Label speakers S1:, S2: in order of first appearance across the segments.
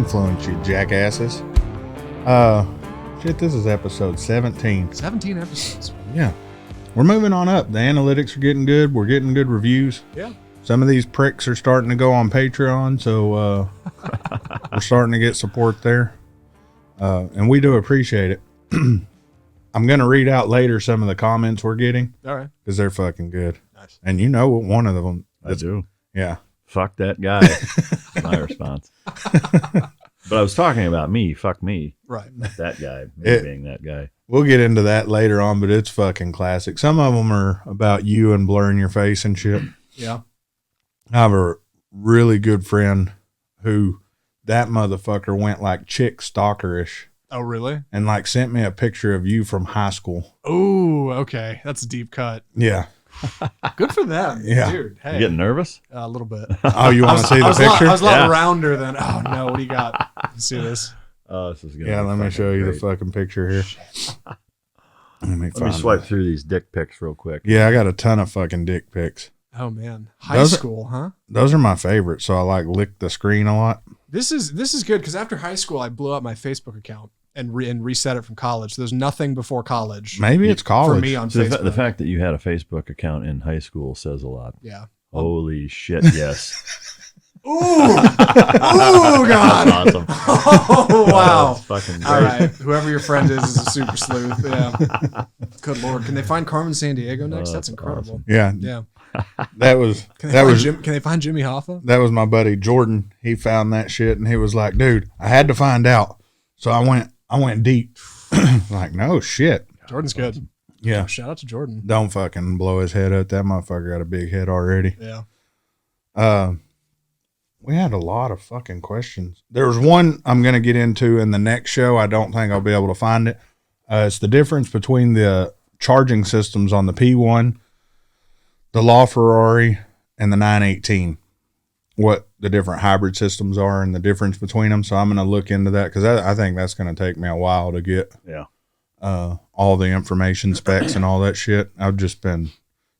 S1: Uninfluenced, you jackasses. Shit, this is episode 17.
S2: 17 episodes.
S1: Yeah. We're moving on up. The analytics are getting good. We're getting good reviews.
S2: Yeah.
S1: Some of these pricks are starting to go on Patreon, so we're starting to get support there. And we do appreciate it. I'm going to read out later some of the comments we're getting.
S2: All right.
S1: Because they're fucking good.
S2: Nice.
S1: And you know one of them.
S3: I do.
S1: Yeah.
S3: Fuck that guy. My response. But I was talking about me. Fuck me.
S2: Right.
S3: Not that guy. Me being that guy.
S1: We'll get into that later on, but it's fucking classic. Some of them are about you and blurring your face and shit.
S2: Yeah.
S1: I have a really good friend who that motherfucker went like chick stalkerish
S2: Oh, really?
S1: and like sent me a picture of you from high school.
S2: Oh, okay. That's a deep cut.
S1: Yeah.
S2: Good for them.
S1: Yeah.
S2: Dude, hey.
S3: You getting nervous?
S2: A little bit.
S1: Oh, you want to see the
S2: I was
S1: picture?
S2: I was a lot
S3: Yeah.
S2: rounder than, oh, no. What do you got? Let's see this.
S3: Oh, this is good.
S1: Yeah, let me show you the fucking picture here. Let me
S3: swipe through these dick pics real quick.
S1: Yeah, I got a ton of fucking dick pics.
S2: Oh, man. High
S1: Those are-
S2: school, huh?
S1: Those are my favorites, so I like lick the screen a lot.
S2: This is good because after high school, I blew up my Facebook account and reset it from college. There's nothing before college
S1: Maybe it's college.
S2: for me on
S3: So
S2: Facebook.
S3: the fact that you had a Facebook account in high school says a lot.
S2: Yeah.
S3: Holy shit, yes.
S2: Ooh. Oh, God.
S3: That's awesome.
S2: Oh, wow.
S3: That's fucking great.
S2: All right. Whoever your friend is a super sleuth. Yeah. Good Lord. Can they find Carmen Sandiego next? That's incredible.
S3: awesome.
S1: Yeah,
S2: Yeah.
S1: that was
S2: Can they,
S1: that
S2: find
S1: was
S2: Can they find Jimmy Hoffa?
S1: that was my buddy Jordan. He found that shit and he was like, "Dude, I had to find out." So I went deep. Like, no shit.
S2: Jordan's good.
S1: Yeah.
S2: Shout out to Jordan.
S1: Don't fucking blow his head up. That motherfucker got a big head already.
S2: Yeah.
S1: We had a lot of fucking questions. There was one I'm going to get into in the next show. I don't think I'll be able to find it. It's the difference between the charging systems on the P1, the LaFerrari, and the 918. What the different hybrid systems are and the difference between them. So I'm going to look into that because I think that's going to take me a while to get
S3: Yeah.
S1: all the information specs and all that shit. I've just been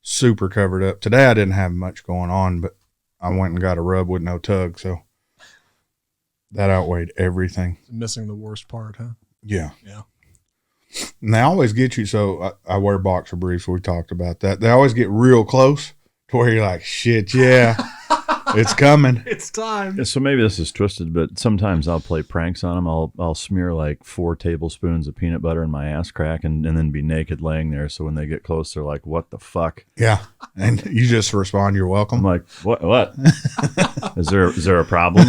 S1: super covered up. Today I didn't have much going on, but I went and got a rub with no tug, so that outweighed everything.
S2: Missing the worst part, huh?
S1: Yeah.
S2: Yeah.
S1: And they always get you, so I wear boxer briefs. We talked about that. They always get real close to where you're like, shit, yeah, it's coming.
S2: It's time.
S3: So maybe this is twisted, but sometimes I'll play pranks on them. I'll smear like 4 tablespoons of peanut butter in my ass crack and then be naked laying there. So when they get close, they're like, "What the fuck?"
S1: Yeah. And you just respond, "You're
S3: I'm
S1: welcome."
S3: like, "What? Is there a problem?"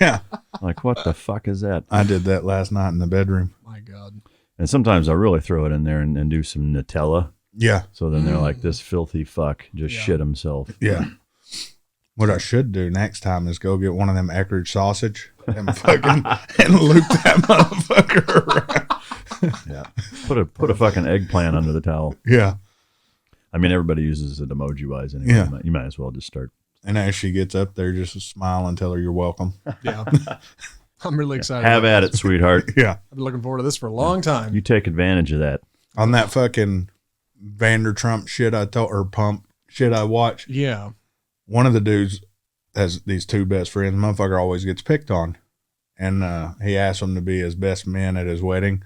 S1: Yeah.
S3: Like, what the fuck is that?
S1: I did that last night in the bedroom.
S2: My God.
S3: And sometimes I really throw it in there and do some Nutella.
S1: Yeah.
S3: So then they're like, "This filthy fuck just shit himself."
S1: Yeah. What I should do next time is go get one of them Eckridge sausage and fucking and loop that motherfucker around.
S3: Yeah. Put a fucking eggplant under the towel.
S1: Yeah.
S3: I mean, everybody uses it emoji-wise anyway.
S1: Yeah.
S3: You might as well just start.
S1: And as she gets up there, just smile and tell her you're welcome.
S2: Yeah. I'm really excited.
S3: Have at it, sweetheart.
S1: Yeah.
S2: I've been looking forward to this for a long time.
S3: You take advantage of that.
S1: On that fucking Vandertrump shit pump shit I watch,
S2: Yeah.
S1: one of the dudes has these 2 best friends. Motherfucker always gets picked on. And he asks them to be his best men at his wedding.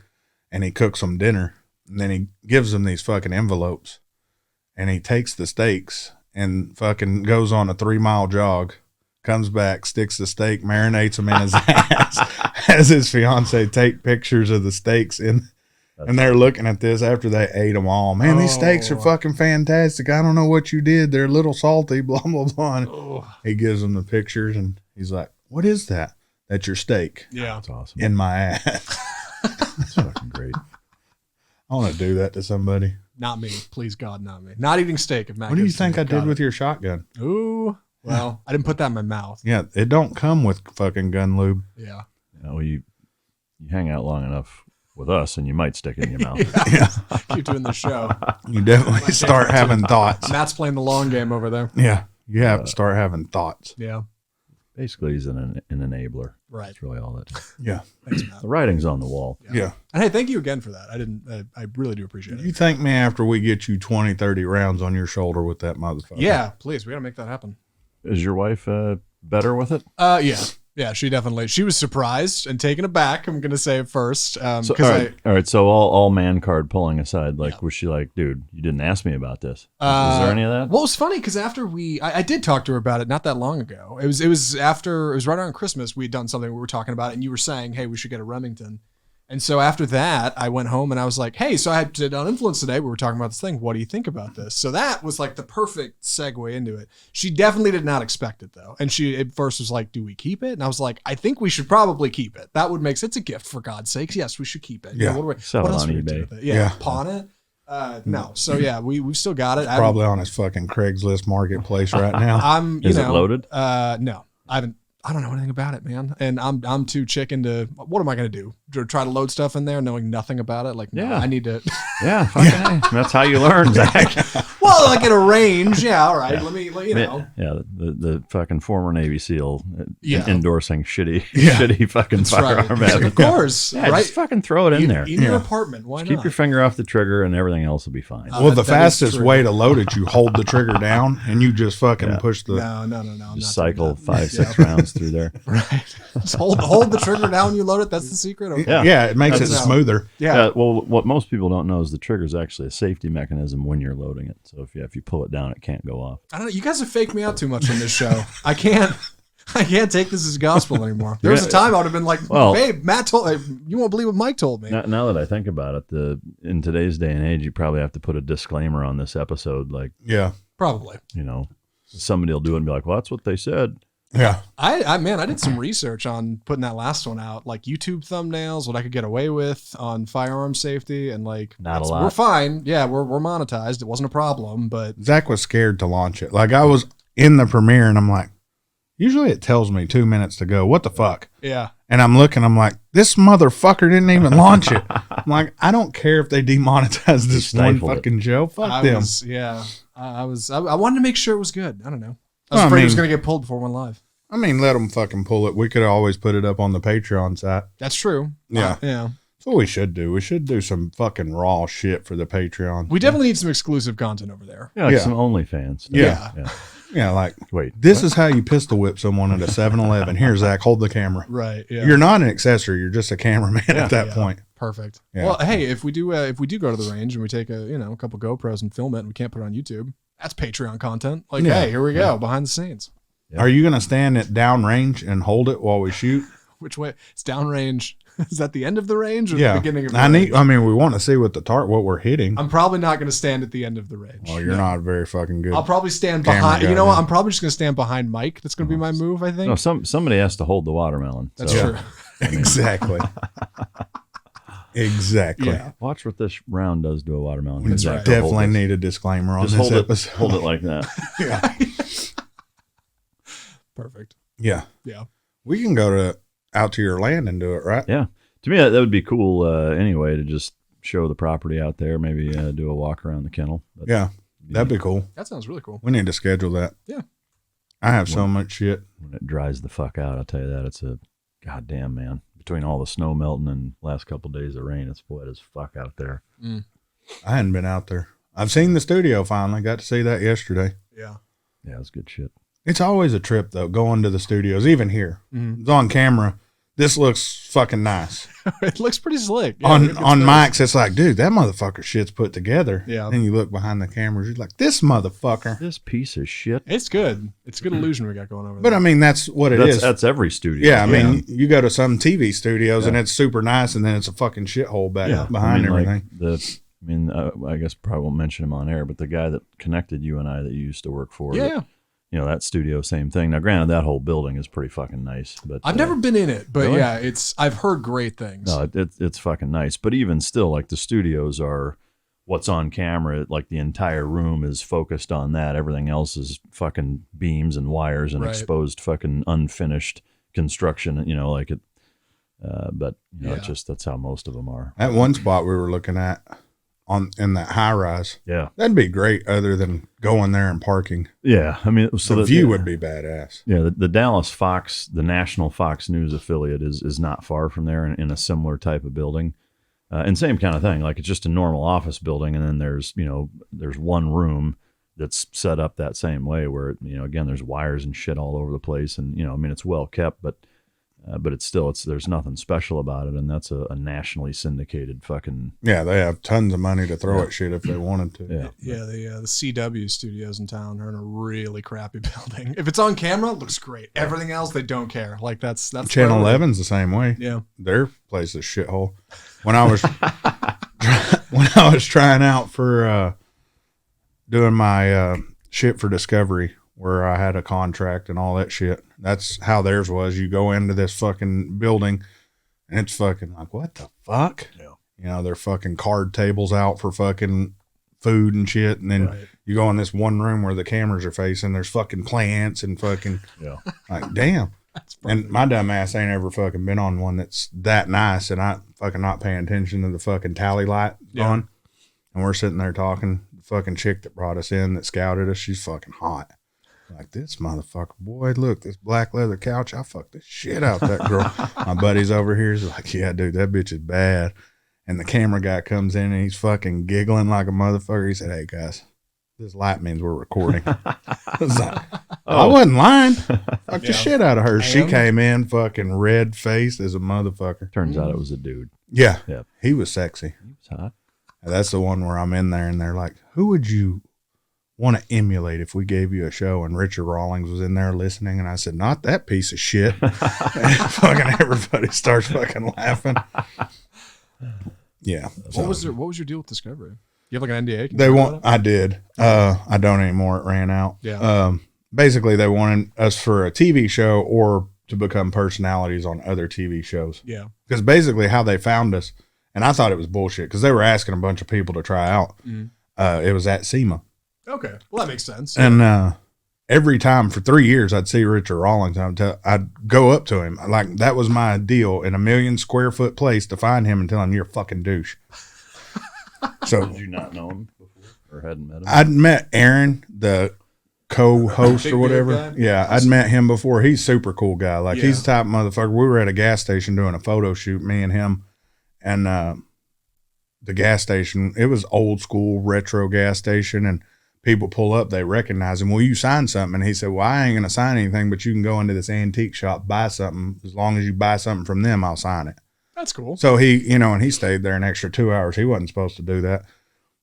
S1: And he cooks them dinner. And then he gives them these fucking envelopes. And he takes the steaks and fucking goes on a 3-mile jog. Comes back, sticks the steak, marinates them in his ass. Has his fiance take pictures of the steaks in. And they're looking at this after they ate them all. Man, these steaks are fucking fantastic. I don't know what you did. They're a little salty, blah, blah, blah. And he gives them the pictures and he's like, "What is that?" "That's your steak
S2: Yeah.
S3: That's awesome.
S1: in my ass."
S3: That's fucking great.
S1: I want to do that to somebody.
S2: Not me. Please, God, not me. Not eating steak. If Matt
S1: What do you
S2: gives it to
S1: think
S2: me.
S1: I did
S2: Got
S1: with
S2: it.
S1: your shotgun?
S2: Ooh. Well, I didn't put that in my mouth.
S1: Yeah, it don't come with fucking gun lube.
S2: Yeah.
S3: Well, you hang out long enough with us and you might stick it in your mouth.
S1: Yeah,
S2: Keep doing the show.
S1: you definitely start having thoughts.
S2: Matt's playing the long game over there.
S1: Yeah, you have to start having thoughts.
S2: Yeah.
S3: Basically, he's an enabler.
S2: Right.
S3: That's really all that.
S1: Yeah,
S2: Thanks, Matt.
S3: The writing's on the wall.
S1: yeah.
S2: And hey, thank you again for that. I really do appreciate it.
S1: You thank me after we get you 20, 30 rounds on your shoulder with that motherfucker.
S2: Yeah, please. We got to make that happen.
S3: Is your wife better with it?
S2: Yeah. Yeah, she was surprised and taken aback. I'm going to say it first.
S3: So, all right. So all man card pulling aside, like, was she like, dude, you didn't ask me about this? Was there any of that?
S2: Well, it was funny because after I did talk to her about it not that long ago. It was right around Christmas. We had done something, we were talking about it, and you were saying, hey, we should get a Remington. And so after that, I went home and I was like, hey, so I did Uninfluenced today. We were talking about this thing. What do you think about this? So that was like the perfect segue into it. She definitely did not expect it, though. And she at first was like, do we keep it? And I was like, I think we should probably keep it. That would make sense. It's a gift, for God's sakes. Yes, we should keep it.
S1: Yeah.
S3: Sell it on eBay.
S2: Yeah. Pawn it? No. So yeah, we've still got it.
S1: Probably on his fucking Craigslist marketplace right now.
S3: Is it loaded?
S2: No, I don't know anything about it, man. And I'm too chicken to, what am I going to do? Try to load stuff in there knowing nothing about it? Like, no, I need to.
S3: Yeah, fucking that's how you learn, Zach.
S2: Well, like at a range. Yeah, all right. Let me, you know.
S3: Yeah, the fucking former Navy SEAL endorsing shitty fucking
S2: That's
S3: firearm.
S2: Right. Of course.
S3: Yeah, right. Just fucking throw it in there.
S2: In your apartment. Why
S3: just
S2: not?
S3: keep your finger off the trigger and everything else will be fine.
S1: Well, the fastest way to load it, you hold the trigger down and you just fucking push the.
S2: No.
S3: Just cycle 5-6 rounds through there.
S2: Right. Just hold the trigger down when you load it. That's the secret. Okay.
S1: Yeah, it makes it smoother.
S3: Yeah. Well, what most people don't know is the trigger is actually a safety mechanism when you're loading it. So if you pull it down, it can't go off.
S2: I don't know. You guys have faked me out too much on this show. I can't take this as gospel anymore. There was a time I would have been like, babe, Matt told you won't believe what Mike told me.
S3: Now that I think about it, in today's day and age, you probably have to put a disclaimer on this episode. Like,
S1: yeah,
S2: probably.
S3: You know, somebody will do it and be like, well, that's what they said.
S1: Yeah.
S2: I did some research on putting that last one out, like YouTube thumbnails, what I could get away with on firearm safety, and like
S3: not a lot.
S2: We're fine. Yeah, we're monetized. It wasn't a problem, but
S1: Zach was scared to launch it. Like I was in the premiere and I'm like, usually it tells me 2 minutes to go. What the fuck?
S2: Yeah.
S1: And I'm looking, I'm like, this motherfucker didn't even launch it. I'm like, I don't care if they demonetize this one fucking show. Fuck them.
S2: I wanted to make sure it was good. I don't know. I was afraid it was going to get pulled before it went live.
S1: I mean, let them fucking pull it. We could always put it up on the Patreon site.
S2: That's true.
S1: Yeah.
S2: Yeah.
S1: That's what we should do. We should do some fucking raw shit for the Patreon.
S2: We definitely need some exclusive content over there.
S3: Yeah, like some OnlyFans.
S1: Yeah, like,
S3: wait,
S1: this is how you pistol whip someone at a 7-Eleven. Here, Zach, hold the camera.
S2: Right. Yeah.
S1: You're not an accessory. You're just a cameraman at that point.
S2: Perfect.
S1: Yeah.
S2: Well, hey, if we do go to the range and we take a couple GoPros and film it and we can't put it on YouTube, that's Patreon content. Like, hey, here we go, behind the scenes.
S1: Yeah. Are you going to stand at downrange and hold it while we shoot?
S2: Which way? It's downrange. Is that the end of the range or the beginning of the range?
S1: I mean, we want to see what we're hitting.
S2: I'm probably not going to stand at the end of the range.
S1: Well, you're not very fucking good.
S2: I'll probably stand behind. You know what? I'm probably just going to stand behind Mike. That's going to be my move, I think.
S3: No, somebody has to hold the watermelon.
S2: That's true.
S1: Exactly. Exactly.
S2: Yeah.
S3: Watch what this round does to a watermelon.
S1: We definitely need a disclaimer on this episode.
S3: Hold it like that.
S1: Yeah.
S2: Perfect.
S1: Yeah.
S2: Yeah.
S1: We can go out to your land and do it, right?
S3: Yeah. To me, that would be cool anyway, to just show the property out there, maybe do a walk around the kennel. But
S1: that'd be cool.
S2: That sounds really cool.
S1: We need to schedule that.
S2: Yeah.
S1: I have so much shit.
S3: When it dries the fuck out, I'll tell you that. It's a goddamn, man. Between all the snow melting and last couple of days of rain, it's wet as fuck out there.
S2: Mm.
S1: I hadn't been out there. I've seen the studio finally. Got to see that yesterday.
S2: Yeah.
S3: Yeah, it's good shit.
S1: It's always a trip, though, going to the studios, even here.
S2: Mm-hmm.
S1: It's on camera. This looks fucking nice.
S2: It looks pretty slick. Yeah,
S1: on mics, it's like, dude, that motherfucker shit's put together.
S2: Yeah.
S1: Then you look behind the cameras, you're like, this motherfucker.
S3: This piece of shit.
S2: It's good. It's a good illusion we got going over there.
S1: But I mean, that's what it is.
S3: That's every studio.
S1: Yeah, I mean, you go to some TV studios and it's super nice, and then it's a fucking shithole behind everything.
S3: I guess probably won't mention him on air, but the guy that connected you and I that you used to work for.
S2: Yeah.
S3: That studio, same thing. Now, granted, that whole building is pretty fucking nice. But
S2: I've never been in it, but
S3: really?
S2: yeah, I've heard great things.
S3: No, it's fucking nice. But even still, like the studios are what's on camera. Like the entire room is focused on that. Everything else is fucking beams and wires and exposed fucking unfinished construction. It's just that's how most of them are.
S1: At one spot we were looking at in that high rise.
S3: Yeah.
S1: That'd be great other than going there and parking.
S3: Yeah. I mean, so
S1: the view would be badass.
S3: Yeah. The Dallas Fox, the national Fox News affiliate is not far from there in a similar type of building. And same kind of thing. Like it's just a normal office building. And then there's one room that's set up that same way where, again, there's wires and shit all over the place. And, it's well kept, but But there's nothing special about it, and that's a nationally syndicated fucking.
S1: Yeah, they have tons of money to throw at shit if they wanted to.
S2: Yeah. The CW studios in town are in a really crappy building. If it's on camera, it looks great. Everything else, they don't care. Like that's
S1: Channel 11's the same way.
S2: Yeah,
S1: their place is a shithole. When I was trying out for doing my shit for Discovery, where I had a contract and all that shit. That's how theirs was. You go into this fucking building and it's fucking like, what the fuck?
S3: Yeah.
S1: You know, they're fucking card tables out for fucking food and shit. And then you go in this one room where the cameras are facing. There's fucking plants and fucking, like, damn. And my dumb ass ain't ever fucking been on one that's that nice. And I fucking not paying attention to the fucking tally light on. And we're sitting there talking. The fucking chick that brought us in that scouted us, she's fucking hot. Like, this motherfucker, boy, look, this black leather couch, I fucked the shit out that girl. My buddy's over here. He's like, yeah, dude, that bitch is bad. And the camera guy comes in and he's fucking giggling like a motherfucker. He said, hey, guys, this light means we're recording. I was like, I wasn't lying. Fucked the shit out of her. She came in fucking red-faced as a motherfucker.
S3: Turns out it was a dude.
S1: Yeah. He was sexy.
S3: He was hot.
S1: And that's the one where I'm in there and they're like, who would you want to emulate if we gave you a show? And Richard Rawlings was in there listening, and I said, not that piece of shit. And fucking everybody starts fucking laughing. Yeah.
S2: What was your deal with Discovery? You have like an NDA?
S1: I did. I don't anymore. It ran out.
S2: Yeah.
S1: Basically they wanted us for a TV show or to become personalities on other TV shows.
S2: Yeah. Because
S1: basically how they found us, and I thought it was bullshit because they were asking a bunch of people to try out. It was at SEMA.
S2: Okay. Well, that makes sense.
S1: And every time for 3 years, I'd see Richard Rawlings. I'd go up to him. Like, that was my deal in a 1 million square foot place to find him and tell him, you're a fucking douche. So
S3: did you not know him before or hadn't met him?
S1: I'd met Aaron, the co-host or whatever. Yeah, I'd met him before. He's a super cool guy. Like, he's the type of motherfucker. We were at a gas station doing a photo shoot, me and him. And the gas station, it was old school retro gas station, and people pull up, they recognize him. Will you sign something? And he said, well, I ain't going to sign anything, but you can go into this antique shop, buy something. As long as you buy something from them, I'll sign it.
S2: That's cool.
S1: So he, and he stayed there an extra 2 hours. He wasn't supposed to do that.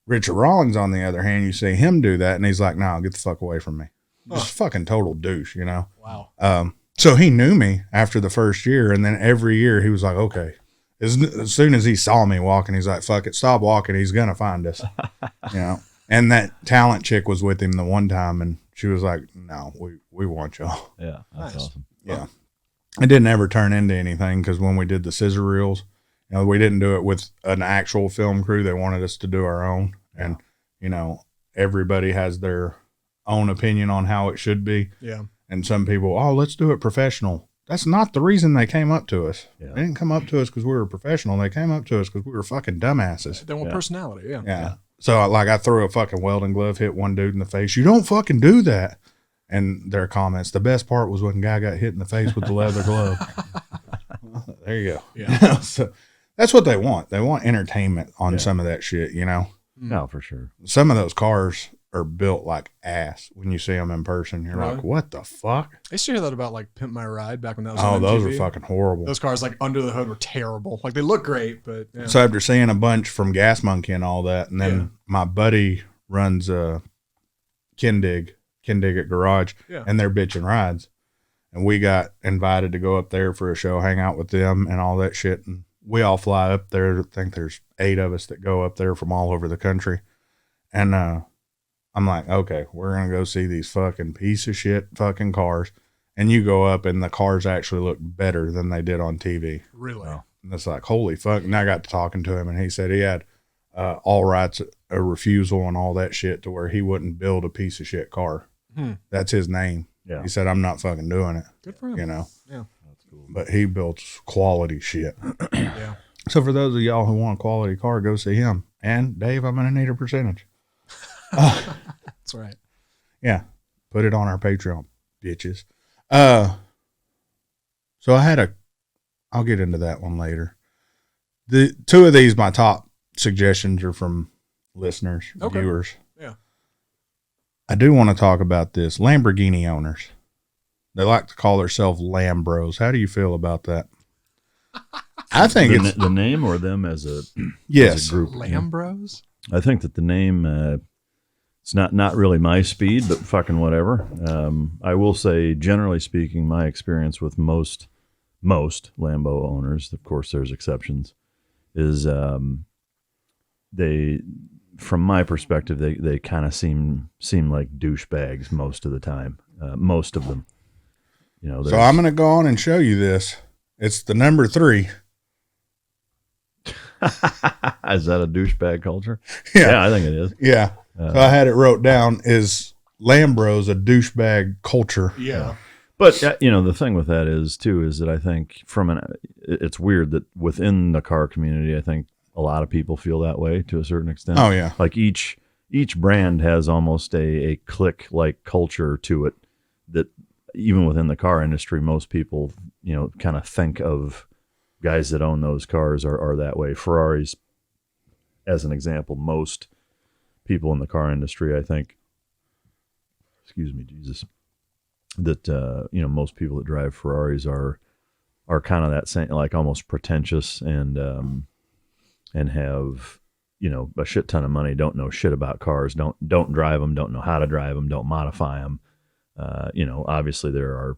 S1: Richard Rawlings, on the other hand, you see him do that, and he's like, no, get the fuck away from me. Just fucking total douche,
S2: Wow.
S1: So he knew me after the first year, and then every year he was like, okay. As soon as he saw me walking, he's like, fuck it, stop walking. He's going to find us, And that talent chick was with him the one time, and she was like, no, we want y'all.
S3: Yeah, that's awesome.
S1: Yeah. It didn't ever turn into anything because when we did the scissor reels, we didn't do it with an actual film crew. They wanted us to do our own. And, everybody has their own opinion on how it should be.
S2: Yeah.
S1: And some people, let's do it professional. That's not the reason they came up to us.
S3: Yeah.
S1: They didn't come up to us because we were professional. They came up to us because we were fucking dumbasses.
S2: They want personality.
S1: Yeah. So I threw a fucking welding glove, hit one dude in the face. You don't fucking do that. And their comments, the best part was when a guy got hit in the face with the leather glove. There you go.
S2: Yeah.
S1: So that's what they want. They want entertainment on some of that shit,
S3: No, for sure.
S1: Some of those cars are built like ass. When you see them in person, you're like, what the fuck?
S2: I used to hear that about like Pimp My Ride back when that was
S1: on those
S2: MTV.
S1: are fucking horrible.
S2: Those cars like under the hood were terrible. Like they look great, but
S1: So after seeing a bunch from Gas Monkey and all that, and then my buddy runs Kindig at Garage, and they're bitching rides. And we got invited to go up there for a show, hang out with them and all that shit. And we all fly up there. I think there's 8 of us that go up there from all over the country. And I'm like, okay, we're going to go see these fucking piece of shit fucking cars. And you go up and the cars actually look better than they did on TV.
S2: Really?
S1: And it's like, holy fuck. And I got to talking to him, and he said he had all rights, a refusal and all that shit to where he wouldn't build a piece of shit car. That's his name.
S3: Yeah.
S1: He said, I'm not fucking doing it.
S2: Good for him.
S1: Yeah.
S3: That's cool.
S1: But he builds quality shit.
S2: Yeah.
S1: So for those of y'all who want a quality car, go see him. And Dave, I'm going to need a percentage.
S2: That's right.
S1: Yeah. Put it on our Patreon, bitches. So I'll get into that one later. The 2 of these, my top suggestions are from listeners, viewers.
S2: Yeah.
S1: I do want to talk about this. Lamborghini owners. They like to call themselves Lambros. How do you feel about that? I think it's
S3: the name or them as a
S1: yes
S3: as a group.
S2: Lambros.
S3: I think that the name it's not really my speed, but fucking whatever. I will say, generally speaking, my experience with most Lambo owners, of course, there's exceptions, is they, from my perspective, they kind of seem like douchebags most of the time. Most of them, you know.
S1: So I'm going to go on and show you this. It's the number 3.
S3: Is that a douchebag culture?
S1: Yeah,
S3: I think it is.
S1: Yeah. So I had it wrote down, is Lambros a douchebag culture?
S2: Yeah.
S3: But you know, the thing with that is that I think it's weird that within the car community, I think a lot of people feel that way to a certain extent.
S1: Oh yeah.
S3: Like each brand has almost a clique like culture to it that even within the car industry, most people, you know, kind of think of guys that own those cars are that way. Ferraris, as an example, most people in the car industry, I think, excuse me, Jesus, that you know, most people that drive Ferraris are kind of that same, like almost pretentious and have, you know, a shit ton of money, don't know shit about cars, don't drive them, don't know how to drive them, don't modify them. You know, obviously there are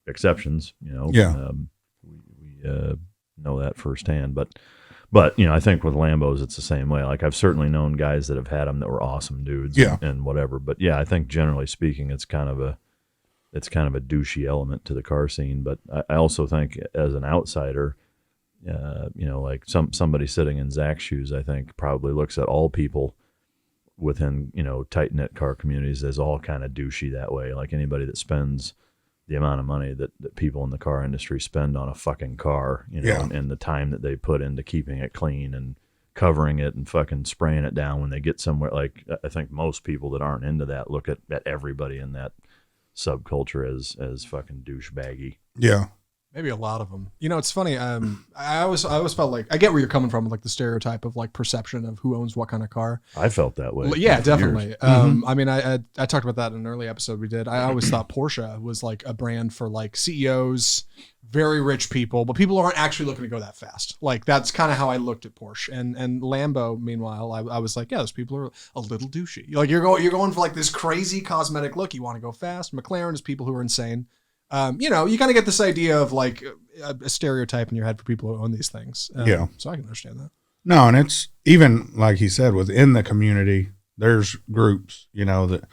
S3: exceptions, you know.
S1: Yeah.
S3: We know that firsthand, but you know, I think with Lambos it's the same way. Like I've certainly known guys that have had them that were awesome dudes,
S1: yeah,
S3: and whatever. But yeah, I think generally speaking, it's kind of a douchey element to the car scene. But I also think as an outsider, you know, like somebody sitting in Zach's shoes, I think probably looks at all people within, you know, tight knit car communities as all kind of douchey that way. Like anybody that spends the amount of money that people in the car industry spend on a fucking car, you know,
S1: yeah,
S3: and the time that they put into keeping it clean and covering it and fucking spraying it down when they get somewhere. Like I think most people that aren't into that look at everybody in that subculture as fucking douchebaggy.
S1: yeah.
S2: Maybe a lot of them. You know, it's funny. I always felt like I get where you're coming from, like the stereotype of like perception of who owns what kind of car.
S3: I felt that way.
S2: Yeah, definitely.
S1: Mm-hmm.
S2: I mean, I talked about that in an early episode we did. I always thought Porsche was like a brand for like CEOs, very rich people, but people aren't actually looking to go that fast. Like that's kind of how I looked at Porsche and Lambo. Meanwhile, I was like, yeah, those people are a little douchey. Like you're going for like this crazy cosmetic look. You want to go fast. McLaren is people who are insane. You know, you kind of get this idea of like a stereotype in your head for people who own these things.
S1: Yeah.
S2: So I can understand that.
S1: No, and it's even like he said, within the community, there's groups, you know, that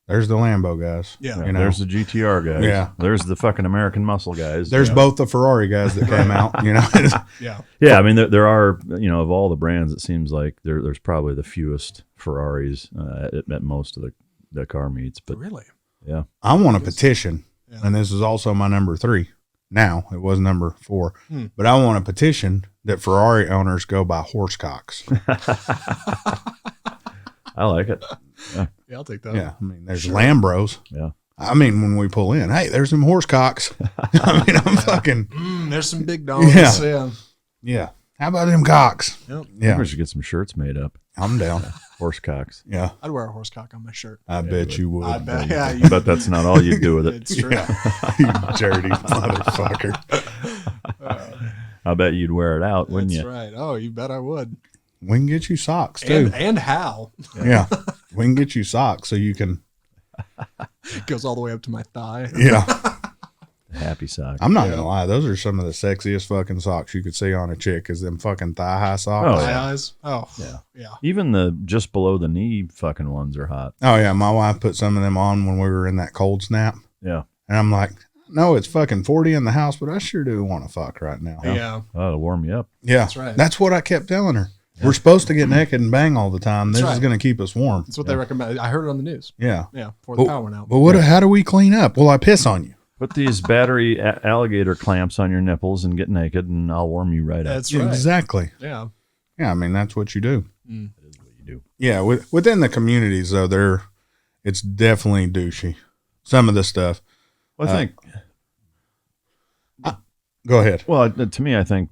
S1: there's the Lambo guys.
S2: Yeah.
S1: You know,
S3: There's the GTR guys.
S1: Yeah.
S3: There's the fucking American muscle guys.
S1: there's both the Ferrari guys that came out, you know.
S2: Yeah.
S3: Yeah, I mean, there are, you know, of all the brands, it seems like there's probably the fewest Ferraris at most of the car meets. But
S2: Really?
S3: yeah,
S1: I want a petition,
S2: Yeah.
S1: and this is also my number 3. Now it was number 4, but I want a petition that Ferrari owners go by horsecocks.
S3: I like it.
S2: Yeah, I'll take that.
S1: Yeah, I mean, there's Lambros.
S3: Yeah.
S1: I mean, when we pull in, hey, there's some horsecocks. I mean, I'm fucking
S2: There's some big dogs.
S1: Yeah. yeah. How about them cocks?
S2: Yep.
S1: Yeah,
S3: We should get some shirts made up.
S1: I'm down.
S3: Horse cocks.
S1: Yeah,
S2: I'd wear a horsecock on my shirt.
S1: I bet you would.
S2: I bet. Yeah.
S3: But that's not all you do with it.
S2: It's true.
S1: You dirty motherfucker.
S3: I bet you'd wear it out, wouldn't
S2: That's
S3: you?
S2: right. Oh, you bet I would.
S1: We can get you socks too.
S2: And how?
S1: Yeah, we can get you socks so you can.
S2: It goes all the way up to my thigh.
S1: Yeah,
S3: Happy sock.
S1: I'm not gonna lie. Those are some of the sexiest fucking socks you could see on a chick. Is them fucking thigh high socks?
S3: Oh,
S2: My
S3: yeah.
S2: eyes. Oh,
S3: Yeah.
S2: yeah.
S3: Even the just below the knee fucking ones are hot.
S1: Oh yeah, my wife put some of them on when we were in that cold snap,
S3: Yeah.
S1: and I'm like, no, it's fucking 40 in the house, but I sure do want to fuck right now.
S2: Yeah.
S3: Oh, it'll warm you up.
S1: Yeah,
S2: That's right.
S1: That's what I kept telling her. We're supposed to get naked and bang all the time. This
S2: That's
S1: is
S2: right.
S1: going to keep us warm.
S2: That's what they recommend. I heard it on the news.
S1: Yeah.
S2: Yeah. Before the power went out.
S1: But what? How do we clean up? Well, I piss on you.
S3: Put these battery alligator clamps on your nipples and get naked, and I'll warm you right up.
S2: That's right.
S1: Exactly.
S2: Yeah.
S1: Yeah, I mean that's what you do.
S3: That is what you do.
S1: Yeah, within the communities though, it's definitely douchey. Some of the stuff.
S3: Well, I think.
S1: Go ahead.
S3: Well, to me, I think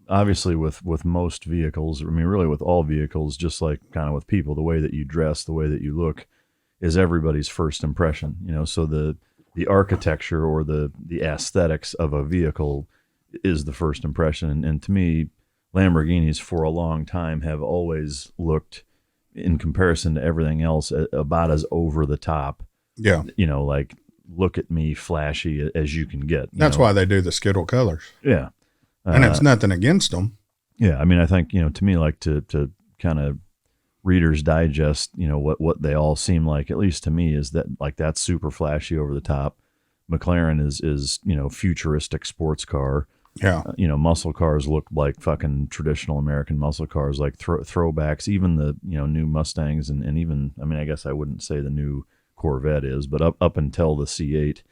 S3: obviously with most vehicles, I mean, really with all vehicles, just like kind of with people, the way that you dress, the way that you look, is everybody's first impression. You know, so the architecture or the aesthetics of a vehicle is the first impression. And to me, Lamborghinis for a long time have always looked, in comparison to everything else, about as over the top.
S1: Yeah.
S3: Like, look at me, flashy as you can get.
S1: That's why they do the Skittle colors.
S3: Yeah.
S1: And it's nothing against them.
S3: Yeah. I mean, I think, to me, like to kind of Reader's Digest, what they all seem like, at least to me, is that like that's super flashy over the top. McLaren is futuristic sports car.
S1: Yeah.
S3: Muscle cars look like fucking traditional American muscle cars, like throwbacks, even the, new Mustangs and even, I mean, I guess I wouldn't say the new Corvette is, but up until the C8,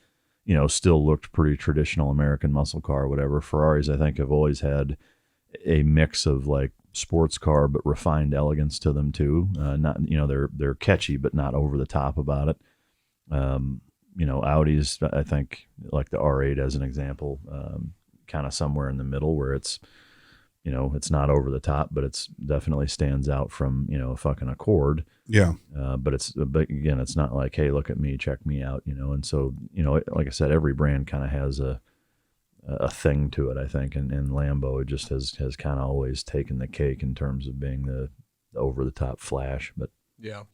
S3: still looked pretty traditional American muscle car, whatever. Ferraris, I think, have always had a mix of like sports car, but refined elegance to them too. Not, they're catchy, but not over the top about it. Audis, I think, like the R8 as an example, kind of somewhere in the middle where it's, it's not over the top, but it's definitely stands out from, a fucking Accord.
S1: Yeah.
S3: But again, it's not like, hey, look at me, check me out, and so, like I said, every brand kind of has a thing to it, I think. And Lambo just has kind of always taken the cake in terms of being the over the top flash. But
S2: yeah,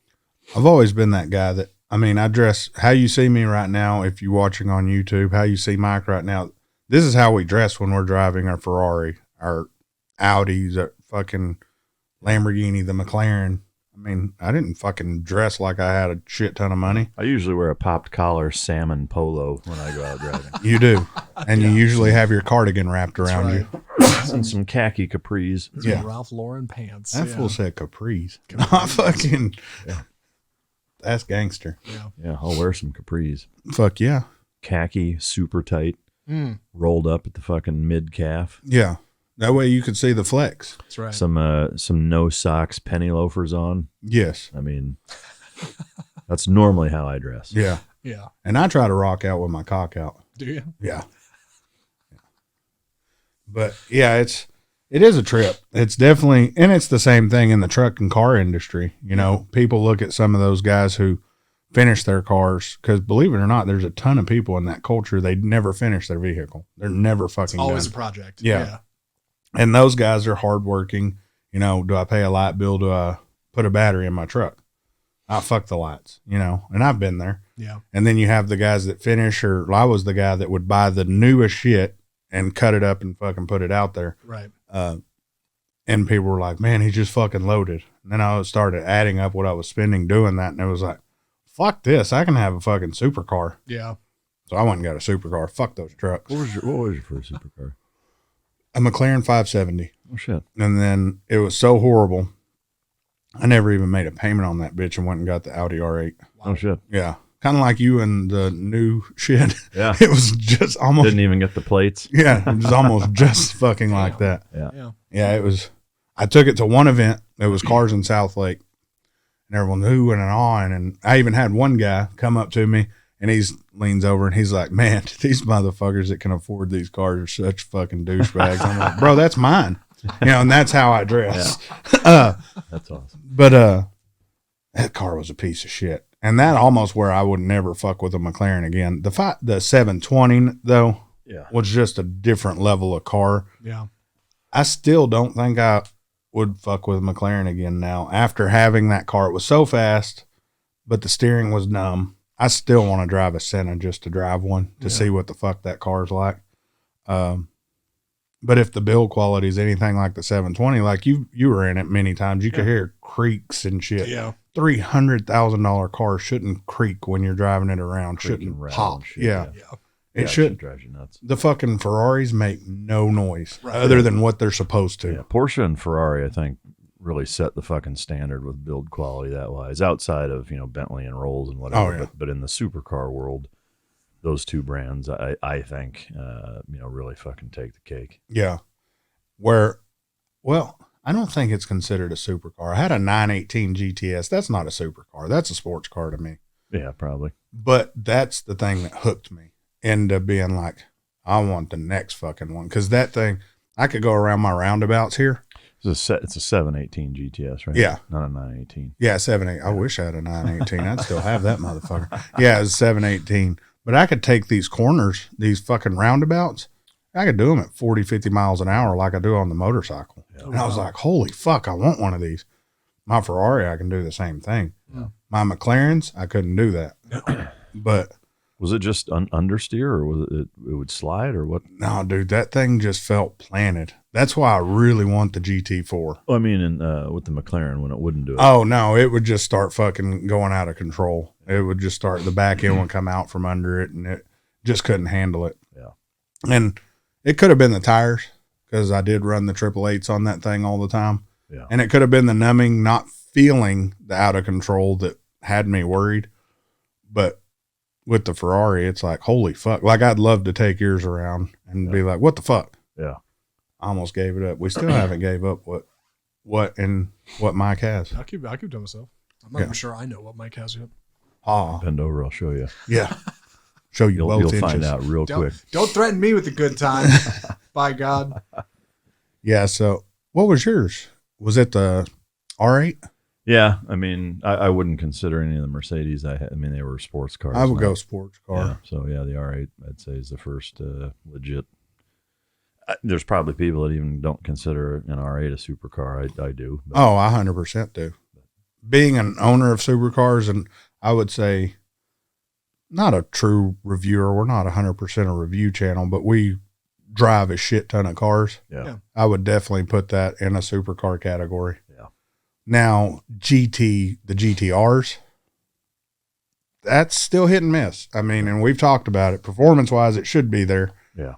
S1: I've always been that guy that, I mean, I dress how you see me right now. If you're watching on YouTube, how you see Mike right now, this is how we dress when we're driving our Ferrari, our Audis, our fucking Lamborghini, the McLaren. I mean, I didn't fucking dress like I had a shit ton of money.
S3: I usually wear a popped collar salmon polo when I go out driving.
S1: You do. And you usually have your cardigan wrapped around you.
S3: And some khaki capris.
S2: Some Ralph Lauren pants.
S1: That fool said capris. Not fucking. Yeah. That's gangster.
S3: Yeah, I'll wear some capris.
S1: Fuck yeah.
S3: Khaki, super tight, rolled up at the fucking mid calf.
S1: Yeah. That way you could see the flex.
S2: That's right.
S3: Some no socks penny loafers on.
S1: Yes.
S3: I mean, that's normally how I dress.
S1: Yeah.
S2: Yeah.
S1: And I try to rock out with my cock out.
S2: Do you?
S1: Yeah. But yeah, it is a trip. It's definitely, and it's the same thing in the truck and car industry. People look at some of those guys who finish their cars, because believe it or not, there's a ton of people in that culture, they never finish their vehicle. They're never fucking
S2: always
S1: done.
S2: a project.
S1: Yeah. And those guys are hardworking. Do I pay a light bill? Do I put a battery in my truck? I fuck the lights, and I've been there.
S2: Yeah.
S1: And then you have the guys that finish, or I was the guy that would buy the newest shit and cut it up and fucking put it out there.
S2: Right.
S1: And people were like, man, he just fucking loaded. And then I started adding up what I was spending doing that. And it was like, fuck this. I can have a fucking supercar.
S2: Yeah.
S1: So I went and got a supercar. Fuck those trucks.
S3: What was your first supercar?
S1: A McLaren 570.
S3: Oh shit.
S1: And then it was so horrible, I never even made a payment on that bitch and went and got the Audi R8.
S3: Wow. Oh shit.
S1: Yeah. Kind of like you and the new shit.
S3: Yeah.
S1: It was just almost.
S3: Didn't even get the plates.
S1: Yeah. It was almost just fucking like that.
S3: Yeah.
S1: Yeah. It was. I took it to one event. It was Cars in South Lake. And everyone knew and on. And I even had one guy come up to me and leans over and he's like, man, these motherfuckers that can afford these cars are such fucking douchebags. I'm like, bro, that's mine. And that's how I dress.
S3: Yeah. That's awesome.
S1: But that car was a piece of shit. And that almost where I would never fuck with a McLaren again. The 720 though, was just a different level of car.
S2: Yeah.
S1: I still don't think I would fuck with a McLaren again now. After having that car, it was so fast, but the steering was numb. I still want to drive a Senna just to drive one to see what the fuck that car's like. But if the build quality is anything like the 720, like you were in it many times, you could hear creaks and shit.
S2: Yeah.
S1: $300,000 car shouldn't creak when you're driving it around. Shouldn't pop.
S3: Shit,
S1: Yeah. It
S3: should drive you nuts.
S1: The fucking Ferraris make no noise other than what they're supposed to.
S3: Yeah, Porsche and Ferrari, I think, really set the fucking standard with build quality that wise. Outside of Bentley and Rolls and whatever, but in the supercar world, those two brands, I think, really fucking take the cake.
S1: Yeah. I don't think it's considered a supercar. I had a 918 GTS. That's not a supercar. That's a sports car to me.
S3: Yeah, probably.
S1: But that's the thing that hooked me into being like, I want the next fucking one. Because that thing, I could go around my roundabouts here.
S3: It's a 718 GTS, right?
S1: Yeah.
S3: Not a 918.
S1: Yeah, 718. I wish I had a 918. I'd still have that motherfucker. Yeah, it was 718. but I could take these corners, these fucking roundabouts. I could do them at 40, 50 miles an hour like I do on the motorcycle. Yeah. And I was like, holy fuck, I want one of these. My Ferrari, I can do the same thing. Yeah. My McLarens, I couldn't do that. But
S3: was it just understeer, or was it would slide, or what?
S1: No, dude, that thing just felt planted. That's why I really want the GT4.
S3: Well, I mean, with the McLaren, when it wouldn't do it.
S1: Oh, no, it would just start fucking going out of control. It would just start, the back end would come out from under it, and it just couldn't handle it.
S3: Yeah.
S1: And it could have been the tires, because I did run the 888s on that thing all the time.
S3: Yeah.
S1: And it could have been the numbing, not feeling the out of control that had me worried. But with the Ferrari, it's like, holy fuck. Like, I'd love to take yours around and be like, what the fuck?
S3: Yeah.
S1: I almost gave it up. We still haven't gave up what Mike has.
S2: I'll keep to myself. I'm not even sure I know what Mike has yet.
S3: Bend over, I'll show you.
S1: Yeah. Show you both
S3: You'll
S1: inches.
S3: find out real quick.
S2: Don't threaten me with a good time. By God.
S1: Yeah, so what was yours? Was it the R8?
S3: Yeah, I mean, I wouldn't consider any of the Mercedes I had. I mean, they were sports cars.
S1: I would go sports car.
S3: Yeah, so, yeah, the R8, I'd say, is the first legit. There's probably people that even don't consider an R8 a supercar. I do.
S1: But. Oh, I 100% do. Being an owner of supercars, and I would say not a true reviewer. We're not 100% a review channel, but we drive a shit ton of cars.
S3: Yeah.
S1: I would definitely put that in a supercar category.
S3: Yeah.
S1: Now, the GTRs, that's still hit and miss. I mean, and we've talked about it. Performance-wise, it should be there.
S3: Yeah.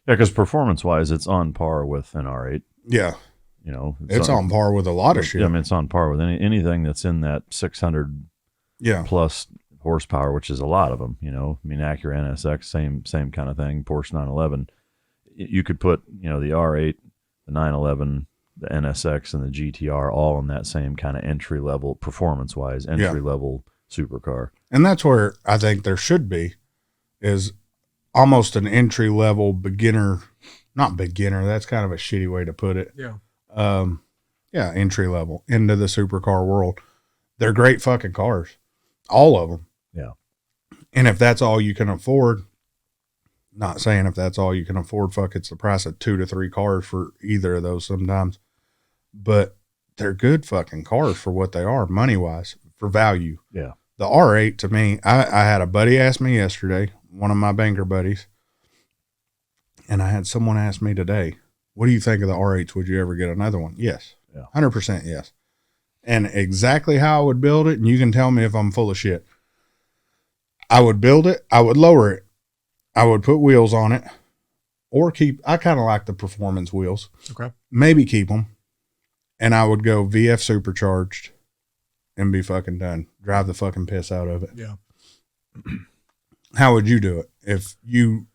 S3: Yeah, because performance-wise, it's on par with an R8.
S1: Yeah.
S3: You know,
S1: it's on par with a lot of shit.
S3: I mean, it's on par with anything that's in that 600 plus horsepower, which is a lot of them. You know, I mean, Acura NSX, same kind of thing. Porsche 911. You could put, you know, the R8, the 911, the NSX, and the GTR all in that same kind of entry level, performance-wise, entry level supercar.
S1: And that's where I think there should be, is almost an entry level beginner. Not beginner. That's kind of a shitty way to put it.
S2: Yeah.
S1: Entry level into the supercar world. They're great fucking cars. All of them.
S3: Yeah.
S1: And if that's all you can afford, not saying if that's all you can afford, fuck, it's the price of 2 to 3 cars for either of those sometimes. But they're good fucking cars for what they are, money wise, for value.
S3: Yeah.
S1: The R8 to me, I had a buddy ask me yesterday, one of my banker buddies, and I had someone ask me today, what do you think of the R8s? Would you ever get another one? Yes.
S3: Yeah.
S1: 100% yes. And exactly how I would build it, and you can tell me if I'm full of shit. I would build it. I would lower it. I would put wheels on it, or I kind of like the performance wheels.
S2: Okay.
S1: Maybe keep them. And I would go VF supercharged and be fucking done. Drive the fucking piss out of it.
S2: Yeah.
S1: How would you do it if you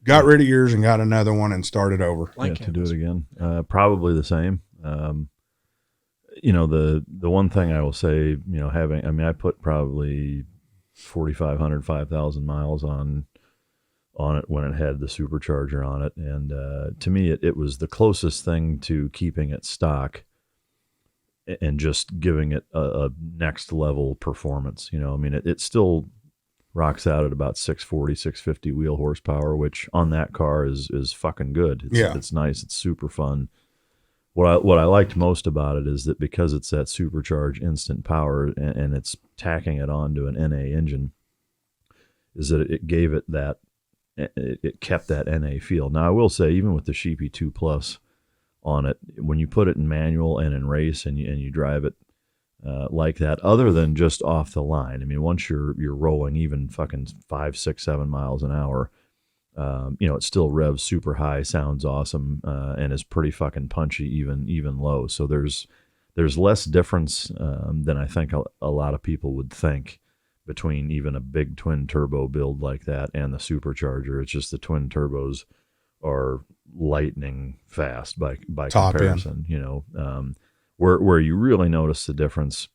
S1: got rid of yours and got another one and started over?
S3: To do it again. Probably the same. You know, the one thing I will say, you know, I put probably 4,500, 5,000 miles on it when it had the supercharger on it. And to me, it was the closest thing to keeping it stock and just giving it a next level performance. You know, I mean, it still rocks out at about 640, 650 wheel horsepower, which on that car is fucking good. It's nice. It's super fun. What I liked most about it is that because it's that supercharged instant power and it's tacking it onto an NA engine, is that it gave it that, it kept that NA feel. Now I will say, even with the Sheepy 2 Plus on it, when you put it in manual and in race and you drive it like that, other than just off the line, I mean, once you're rolling even fucking 5, 6, 7 miles an hour, you know, it still revs super high, sounds awesome, and is pretty fucking punchy even low. So there's less difference than I think a lot of people would think between even a big twin turbo build like that and the supercharger. It's just the twin turbos are lightning fast by comparison. You know, where you really notice the difference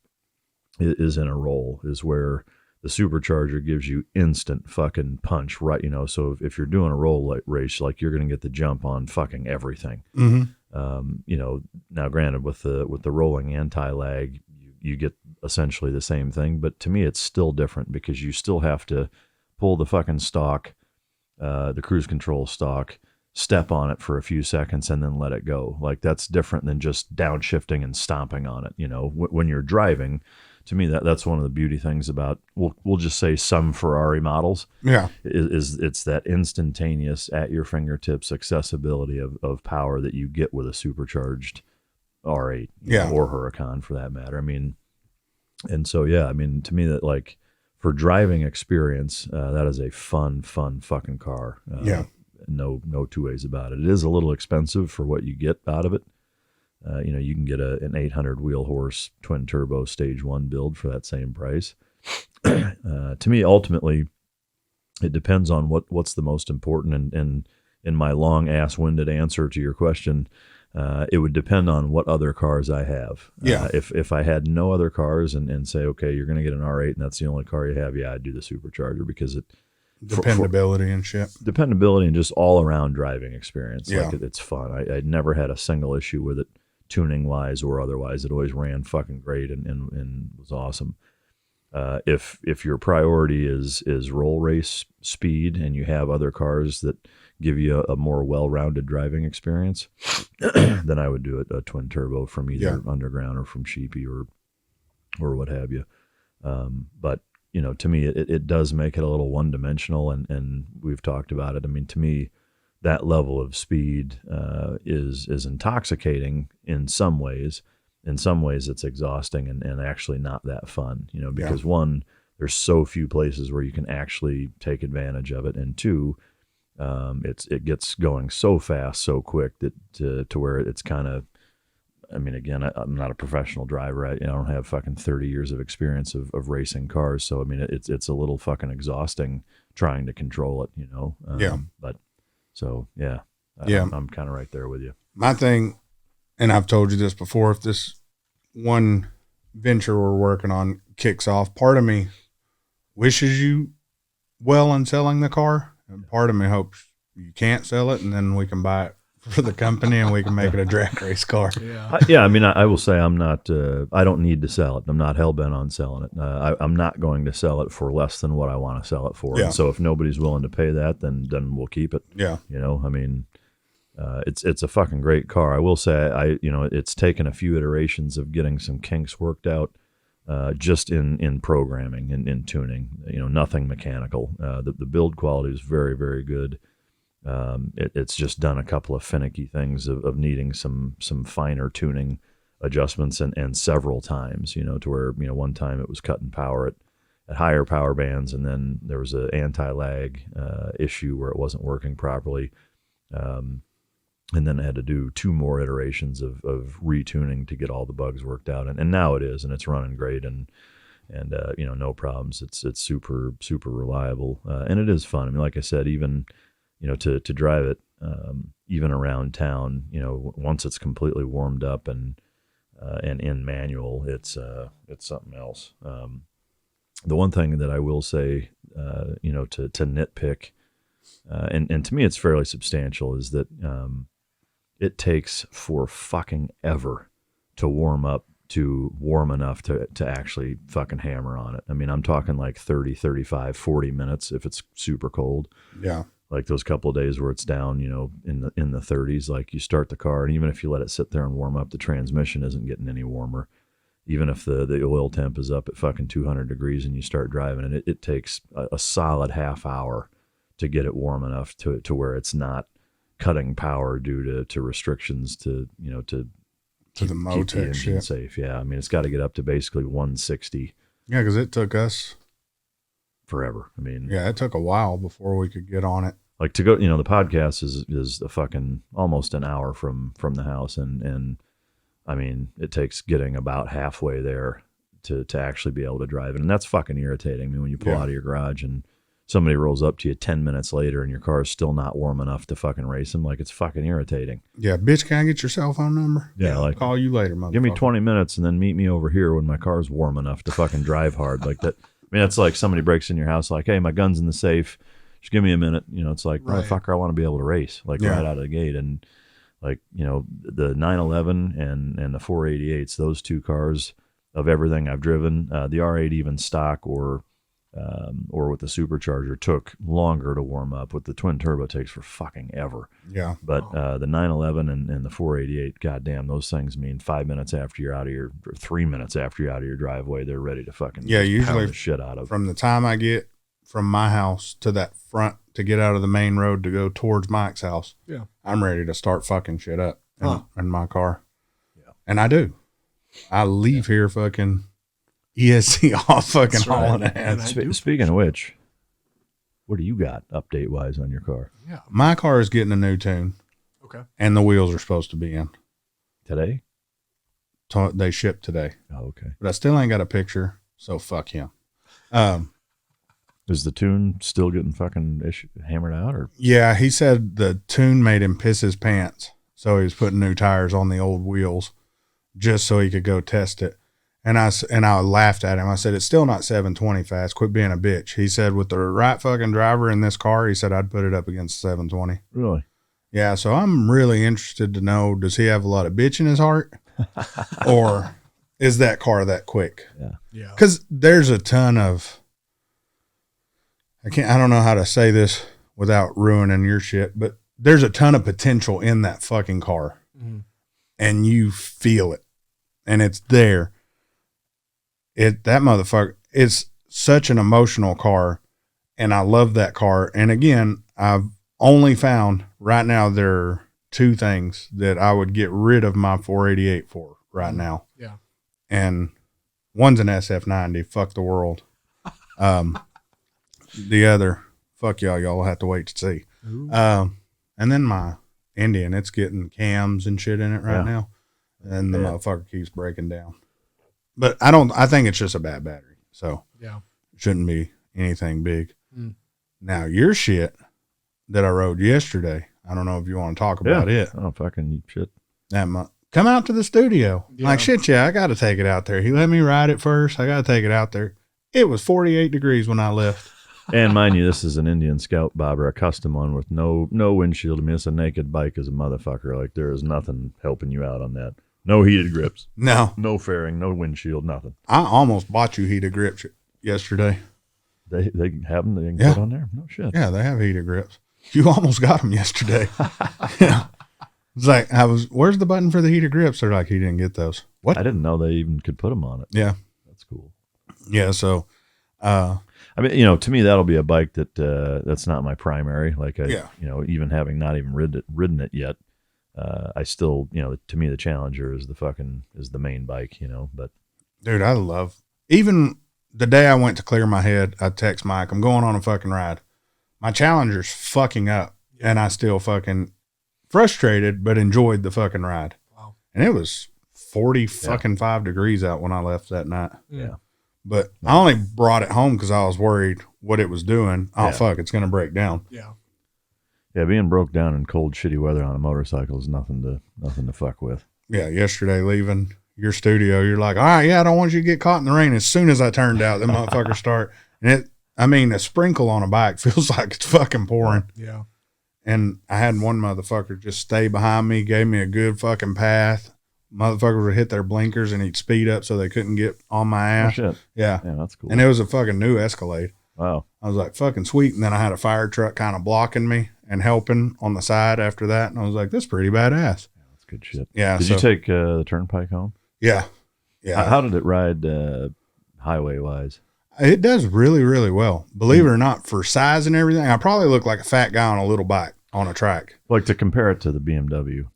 S3: is in a roll, is where the supercharger gives you instant fucking punch, right? You know, so if you're doing a roll race, like, you're going to get the jump on fucking everything.
S1: Mm-hmm.
S3: You know, now granted, with the rolling anti-lag, you get essentially the same thing, but to me it's still different because you still have to pull the fucking stalk, the cruise control stalk, step on it for a few seconds and then let it go. Like that's different than just downshifting and stomping on it. You know, when you're driving, to me, that's one of the beauty things about, we'll just say some Ferrari models.
S1: Yeah.
S3: Is it's that instantaneous at your fingertips accessibility of power that you get with a supercharged R8
S1: yeah.
S3: or Huracan for that matter. I mean, and so, yeah, I mean, to me that like for driving experience, that is a fun fucking car.
S1: Yeah.
S3: No two ways about it. It is a little expensive for what you get out of it. You know, you can get an 800 wheel horse twin turbo stage 1 build for that same price. To me, ultimately, it depends on what's the most important. And in my long ass-winded answer to your question, it would depend on what other cars I have.
S1: Yeah.
S3: If I had no other cars and say, okay, you're going to get an R8 and that's the only car you have, yeah, I'd do the supercharger because it
S1: dependability and shit.
S3: Dependability and just all around driving experience.
S1: Yeah.
S3: Like it's fun. I'd never had a single issue with it, tuning wise or otherwise. It always ran fucking great and was awesome. If your priority is roll race speed and you have other cars that give you a more well-rounded driving experience, then I would do a twin turbo from either Underground or from Sheepy or what have you. But you know, to me, it does make it a little one-dimensional, and we've talked about it. I mean, to me, that level of speed is intoxicating in some ways. In some ways, it's exhausting and actually not that fun, you know, because one, there's so few places where you can actually take advantage of it, and two, it gets going so fast, so quick that to where it's kind of, I mean, again, I'm not a professional driver. I don't have fucking 30 years of experience of racing cars. So, I mean, it's a little fucking exhausting trying to control it, you know? But so, yeah, I'm kind of right there with you.
S1: My thing, and I've told you this before, if this one venture we're working on kicks off, part of me wishes you well in selling the car. And part of me hopes you can't sell it and then we can buy it for the company and we can make it a drag race car.
S3: Yeah. I mean, I will say I'm not, I don't need to sell it. I'm not hell bent on selling it. I'm not going to sell it for less than what I want to sell it for.
S1: Yeah.
S3: And so if nobody's willing to pay that, then we'll keep it.
S1: Yeah.
S3: You know, I mean, it's a fucking great car. I will say, it's taken a few iterations of getting some kinks worked out, just in programming and in tuning, you know, nothing mechanical. The build quality is very, very good. It's just done a couple of finicky things of needing some finer tuning adjustments and several times, you know, to where, you know, one time it was cutting power at higher power bands, and then there was an anti-lag issue where it wasn't working properly. And then I had to do 2 more iterations of retuning to get all the bugs worked out. And now it is, and it's running great and you know, no problems. It's super, super reliable. And it is fun. I mean, like I said, even, you know, to drive it, even around town, you know, once it's completely warmed up and in manual, it's something else. The one thing that I will say, you know, to nitpick, and to me it's fairly substantial, is that it takes for fucking ever to warm up to warm enough to actually fucking hammer on it. I mean, I'm talking like 30, 35, 40 minutes if it's super cold.
S1: Yeah.
S3: Like those couple of days where it's down, you know, in the 30s, like you start the car, and even if you let it sit there and warm up, the transmission isn't getting any warmer. Even if the oil temp is up at fucking 200 degrees and you start driving, and it takes a solid half hour to get it warm enough to where it's not cutting power due to restrictions to, you know, to
S1: the
S3: keep the
S1: Motec
S3: engine
S1: shit.
S3: safe. Yeah, I mean, it's got to get up to basically 160
S1: Yeah, because it took us
S3: forever. I mean,
S1: yeah, it took a while before we could get on it.
S3: like to go, you know, the podcast is a fucking almost an hour from the house, and I mean, it takes getting about halfway there to actually be able to drive it, and that's fucking irritating. I mean, when you pull out of your garage and somebody rolls up to you 10 minutes later and your car is still not warm enough to fucking race them, like, it's fucking irritating.
S1: Yeah, bitch, can I get your cell phone number?
S3: Yeah, like,
S1: I'll call you later, motherfucker.
S3: Give me 20 minutes and then meet me over here when my car's warm enough to fucking drive hard. Like that. I mean, it's like somebody breaks in your house like, hey, my gun's in the safe. Just give me a minute. You know, it's like, motherfucker, I want to be able to race, like, right out of the gate. And like, you know, the 911 and the 488s, those two cars of everything I've driven, the R8 even stock or or with the supercharger took longer to warm up. With the twin turbo takes for fucking ever.
S1: Yeah.
S3: But the 911 and the 488, goddamn, those things mean 5 minutes after you're out of your, or 3 minutes after you're out of your driveway, they're ready to fucking
S1: usually
S3: pound the shit out of.
S1: From the time I get from my house to that front to get out of the main road to go towards Mike's house, I'm ready to start fucking shit up in my car. Yeah. And I do. I leave here fucking ESC off fucking hauling ass.
S3: Speaking of which, what do you got update wise on your car?
S2: Yeah.
S1: My car is getting a new tune.
S2: Okay.
S1: And the wheels are supposed to be in.
S3: Today?
S1: They shipped today.
S3: Oh, okay.
S1: But I still ain't got a picture, so fuck him.
S3: Is the tune still getting fucking hammered out? Or?
S1: Yeah, he said the tune made him piss his pants. So he was putting new tires on the old wheels just so he could go test it. And I laughed at him. I said, it's still not 720 fast. Quit being a bitch. He said, with the right fucking driver in this car, he said, I'd put it up against 720.
S3: Really?
S1: Yeah. So I'm really interested to know, does he have a lot of bitch in his heart? Or is that car that quick?
S3: Yeah.
S2: Yeah.
S1: Because there's a ton of, I don't know how to say this without ruining your shit, but there's a ton of potential in that fucking car.
S2: Mm-hmm.
S1: And you feel it. And it's there. That motherfucker, it's such an emotional car, and I love that car. And again, I've only found right now there are two things that I would get rid of my 488 for right now.
S2: Yeah. And
S1: one's an SF90, fuck the world. The other, fuck y'all have to wait to see. And then my Indian, it's getting cams and shit in it right now. And the motherfucker keeps breaking down. But I think it's just a bad battery. So it shouldn't be anything big. Now your shit that I rode yesterday, I don't know if you want to talk about it.
S3: Oh, fucking shit.
S1: Come out to the studio. Like shit, I got to take it out there. He let me ride it first. I got to take it out there. It was 48 degrees when I left.
S3: And mind you, this is an Indian Scout Bobber, a custom one with no windshield. I mean, it's a naked bike as a motherfucker. Like there is nothing helping you out on that. No heated grips. No fairing, no windshield, nothing.
S1: I almost bought you heated grips yesterday.
S3: They have them? They can put on there? No shit.
S1: Yeah, they have heated grips. You almost got them yesterday. It's like, where's the button for the heated grips? They're like, he didn't get those. What?
S3: I didn't know they even could put them on it.
S1: Yeah.
S3: That's cool.
S1: Yeah, so.
S3: I mean, to me, that'll be a bike that's not my primary. Like, even having not even ridden it yet. I still, to me, the Challenger is the main bike, but.
S1: Dude, I love, even the day I went to clear my head, I text Mike, I'm going on a fucking ride. My Challenger's fucking up and I still fucking frustrated, but enjoyed the fucking ride. Wow. And it was 40 fucking 5 degrees out when I left that night.
S3: Yeah.
S1: But I only brought it home because I was worried what it was doing. Oh, fuck, it's going to break down.
S2: Yeah.
S3: Yeah, being broke down in cold, shitty weather on a motorcycle is nothing to fuck with.
S1: Yeah, yesterday leaving your studio, you're like, all right, I don't want you to get caught in the rain. As soon as I turned out, the motherfuckers start. And a sprinkle on a bike feels like it's fucking pouring.
S2: Yeah.
S1: And I had one motherfucker just stay behind me, gave me a good fucking path. Motherfuckers would hit their blinkers and he'd speed up so they couldn't get on my ass.
S3: Oh, shit.
S1: Yeah.
S3: Yeah, that's cool.
S1: And it was a fucking new Escalade.
S3: Wow.
S1: I was like, fucking sweet. And then I had a fire truck kind of blocking me and helping on the side after that. And I was like, that's pretty badass.
S3: Yeah, that's good shit.
S1: Yeah.
S3: Did you take the Turnpike home?
S1: Yeah. Yeah.
S3: How did it ride highway wise?
S1: It does really, really well. Believe it or not, for size and everything, I probably look like a fat guy on a little bike on a track.
S3: Like to compare it to the BMW.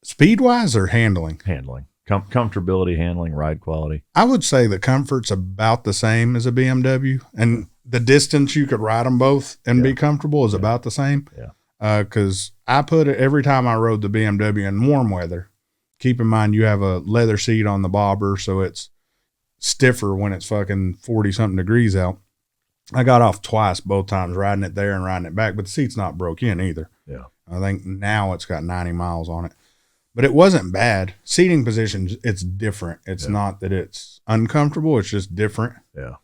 S1: Speed wise or handling?
S3: Handling. Comfortability, handling, ride quality.
S1: I would say the comfort's about the same as a BMW, and the distance you could ride them both and be comfortable is about the same.
S3: Yeah.
S1: Because I put it every time I rode the BMW in warm weather. Keep in mind you have a leather seat on the bobber, so it's stiffer when it's fucking 40 something degrees out. I got off twice, both times, riding it there and riding it back, but the seat's not broke in either.
S3: Yeah.
S1: I think now it's got 90 miles on it. But it wasn't bad. Seating positions, it's different. It's not that it's uncomfortable. It's just different.
S3: Yeah.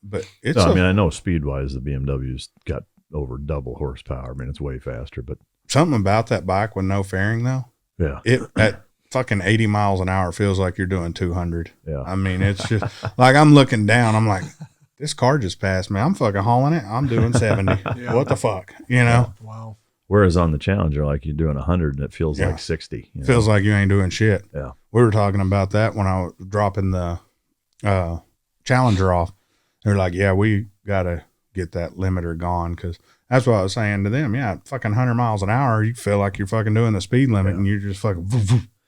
S1: But it's.
S3: I know speed-wise, the BMW's got over double horsepower. I mean, it's way faster. But
S1: something about that bike with no fairing, though.
S3: Yeah.
S1: It at fucking 80 miles an hour feels like you're doing 200.
S3: Yeah.
S1: I mean, it's just like I'm looking down. I'm like, this car just passed me. I'm fucking hauling it. I'm doing 70.
S2: Yeah.
S1: What the fuck? You know?
S2: Wow.
S3: Whereas on the Challenger, like you're doing 100 and it feels like 60. You know?
S1: Feels like you ain't doing shit.
S3: Yeah.
S1: We were talking about that when I was dropping the Challenger off. They're like, yeah, we got to get that limiter gone, because that's what I was saying to them. Yeah, fucking 100 miles an hour, you feel like you're fucking doing the speed limit, and you're just fucking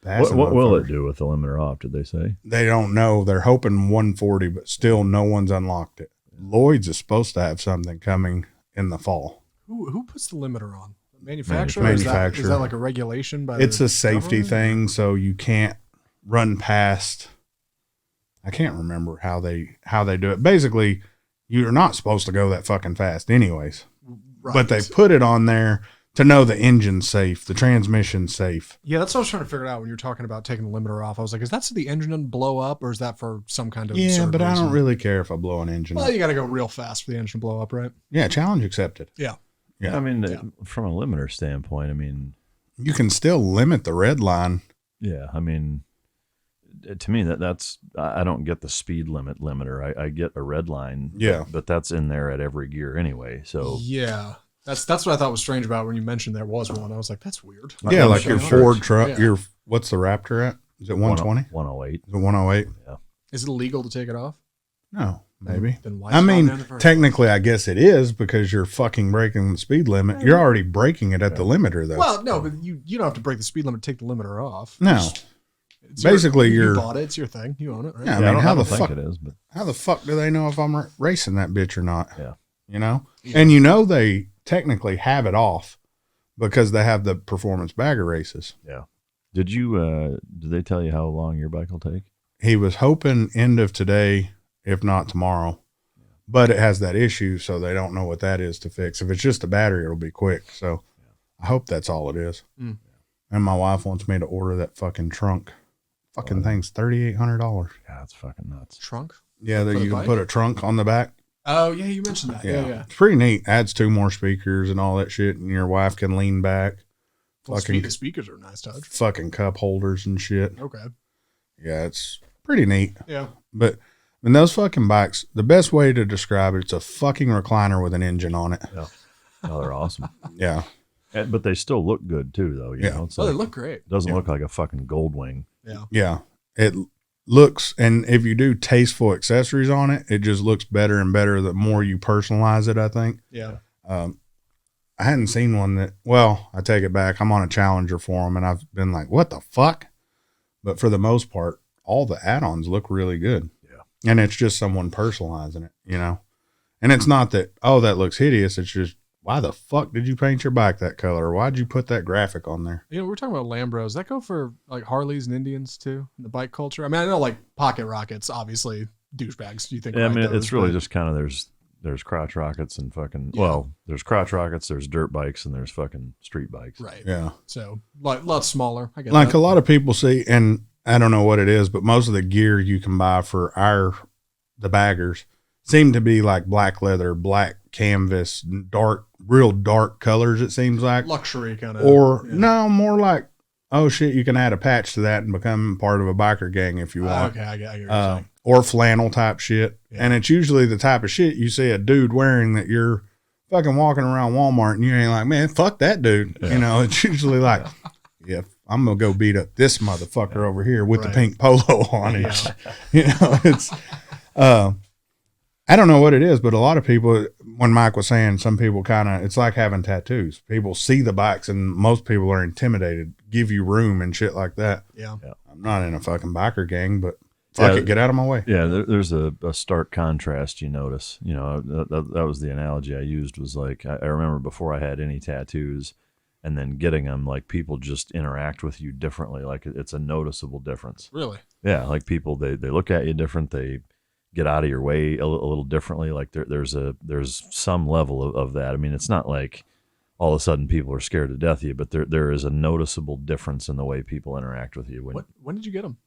S1: passing.
S3: What will it do with the limiter off, did they say?
S1: They don't know. They're hoping 140, but still no one's unlocked it. Lloyd's is supposed to have something coming in the fall.
S2: Who puts the limiter on? Manufacturer?
S1: Manufacturer.
S2: Is that like a regulation by
S1: It's
S2: the
S1: a safety
S2: government?
S1: thing, so you can't run past. I can't remember how they do it. Basically, you're not supposed to go that fucking fast anyways.
S2: Right.
S1: But they put it on there to know the engine's safe, the transmission's safe.
S2: Yeah, that's what I was trying to figure out when you were talking about taking the limiter off. I was like, is that so the engine doesn't blow up, or is that for some kind of
S1: Yeah, but I
S2: reason?
S1: don't really care if I blow an engine
S2: Well,
S1: up.
S2: you got to go real fast for the engine to blow up, right?
S1: Yeah, challenge accepted.
S2: Yeah.
S1: Yeah.
S3: I mean, from a limiter standpoint, I mean,
S1: You can still limit the red line.
S3: yeah, I mean, to me, that's I don't get the speed limiter. I get a red line.
S1: Yeah.
S3: But that's in there at every gear anyway. So
S2: Yeah. That's what I thought was strange about when you mentioned there was one. I was like, that's weird.
S1: Yeah, like your
S2: sure.
S1: Ford truck.
S2: Yeah.
S1: Your what's the Raptor at? Is it 120?
S3: 108.
S1: Is it 108?
S2: Is it illegal to take it off?
S1: No, maybe.
S2: Then why
S1: I
S2: is it on
S1: mean,
S2: there in the first
S1: technically, I guess it is, because you're fucking breaking the speed limit. You're already breaking it at the limiter, though.
S2: place? Well, no, but you don't have to break the speed limit to take the limiter off.
S1: No.
S2: It's
S1: Basically,
S2: you
S1: you're-
S2: bought it. It's your thing. You own it, right?
S1: Yeah, I
S3: I
S1: mean,
S3: don't,
S1: how
S3: I don't
S1: the
S3: think
S1: fuck?
S3: it is, but
S1: How the fuck do they know if I'm racing that bitch or not?
S3: Yeah.
S1: You know? And you know they technically have it off because they have the performance bagger races.
S3: yeah. Did they tell you how long your bike will take?
S1: He was hoping end of today, if not tomorrow. But it has that issue, so they don't know what that is to fix. If it's just a battery, it'll be quick. So I hope that's all it is.
S2: Mm.
S1: And my wife wants me to order that fucking trunk. Fucking thing's $3,800.
S3: Yeah, it's fucking nuts.
S2: Trunk?
S1: Yeah, that
S2: For the
S1: you can
S2: bike?
S1: put a trunk on the back.
S2: Oh, yeah, you mentioned that. Yeah.
S1: It's pretty neat. Adds 2 more speakers and all that shit, and your wife can lean back.
S2: Well,
S1: Fucking
S2: the speakers are a nice touch.
S1: fucking cup holders and shit.
S2: Okay.
S1: Yeah, it's pretty neat.
S2: Yeah.
S1: But in those fucking bikes, the best way to describe it, it's a fucking recliner with an engine on it.
S3: Yeah. Oh, they're awesome.
S1: Yeah.
S3: But they still look good too, though. You know, it's
S2: Oh, they
S3: like,
S2: look great.
S3: it doesn't look like a fucking gold wing.
S2: Yeah.
S1: Yeah. It looks, and if you do tasteful accessories on it, it just looks better and better the more you personalize it, I think.
S2: Yeah.
S1: I hadn't seen one that, well, I take it back. I'm on a Challenger forum and I've been like, what the fuck? But for the most part, all the add-ons look really good.
S3: Yeah.
S1: And it's just someone personalizing it, you know? And it's not that, oh, that looks hideous. It's just, why the fuck did you paint your bike that color? Why'd you put that graphic on there?
S2: You know, we're talking about Lambros. Does that go for like Harleys and Indians too in the bike culture? I mean, I know like pocket rockets, obviously douchebags. Do you think?
S3: Yeah, I
S2: ride
S3: mean,
S2: those,
S3: it's really
S2: but-
S3: just kind of there's crotch rockets and fucking,
S2: Yeah.
S3: well, there's crotch rockets, there's dirt bikes, and there's fucking street bikes.
S2: right.
S1: Yeah.
S2: So like a lot smaller. I get
S1: Like
S2: that.
S1: a lot of people see, and I don't know what it is, but most of the gear you can buy for the baggers seem to be like black leather, black canvas, real dark colors, it seems like.
S2: luxury kind of.
S1: Or no, more like, oh shit, you can add a patch to that and become part of a biker gang if you want.
S2: Okay, I get what you're saying.
S1: Or flannel type shit.
S2: Yeah.
S1: And it's usually the type of shit you see a dude wearing that you're fucking walking around Walmart and you ain't like, man, fuck that dude. You know, it's usually like, yeah, I'm going to go beat up this motherfucker over here with the
S2: Right.
S1: pink polo on it. You know, it's, I don't know what it is, but a lot of people, when Mike was saying, some people kind of, it's like having tattoos. People see the bikes and most people are intimidated, give you room and shit like that.
S2: Yeah.
S1: I'm not in a fucking biker gang, but fuck
S3: Yeah.
S1: it, get out of my way.
S3: Yeah, there's a stark contrast you notice. You know, that was the analogy I used, was like, I remember before I had any tattoos and then getting them, like people just interact with you differently. Like it's a noticeable difference.
S2: Really?
S3: Yeah, like people, they look at you different. They get out of your way a little differently. Like there's some level of that. I mean, it's not like all of a sudden people are scared to death of you, but there is a noticeable difference in the way people interact with you.
S2: When did you get them?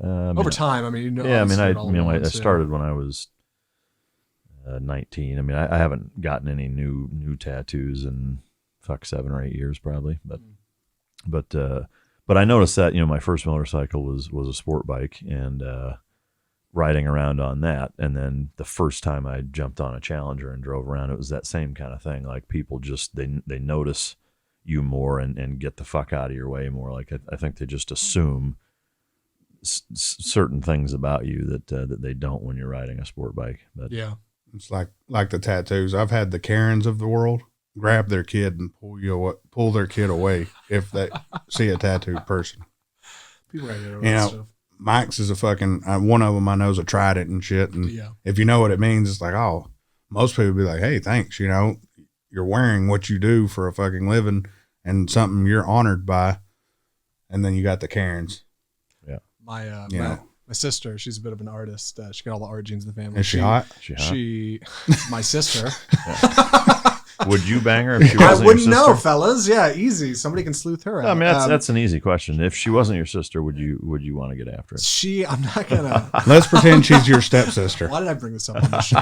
S3: I mean,
S2: Over time, I mean, you know.
S3: yeah, I mean,
S2: obviously
S3: I started when I was 19. I mean, I haven't gotten any new tattoos in 7 or 8 years probably, but I noticed that, you know, my first motorcycle was a sport bike, and riding around on that. And then the first time I jumped on a Challenger and drove around, it was that same kind of thing. Like people just, they notice you more and get the fuck out of your way more. Like I think they just assume certain things about you that they don't when you're riding a sport bike. But
S2: Yeah.
S1: It's like the tattoos. I've had the Karens of the world grab their kid and pull their kid away if they see a tattooed person.
S2: People gotta get over
S1: You
S2: that
S1: know,
S2: stuff.
S1: Mike's is a fucking one of them I know's a Trident and shit. And
S2: Yeah.
S1: if you know what it means, it's like, oh, most people be like, hey, thanks. You know, you're wearing what you do for a fucking living and something you're honored by. And then you got the Karens.
S2: My sister, she's a bit of an artist. She got all the art genes in the family.
S1: Is she hot?
S2: My sister.
S3: would you bang her if she
S2: I
S3: wasn't
S2: wouldn't
S3: your
S2: know,
S3: sister?
S2: fellas. Yeah, easy. Somebody can sleuth her out.
S3: I mean, that's an easy question. If she wasn't your sister, would you want to get after her?
S2: I'm not gonna.
S1: Let's pretend she's your stepsister.
S2: Why did I bring this up on the show?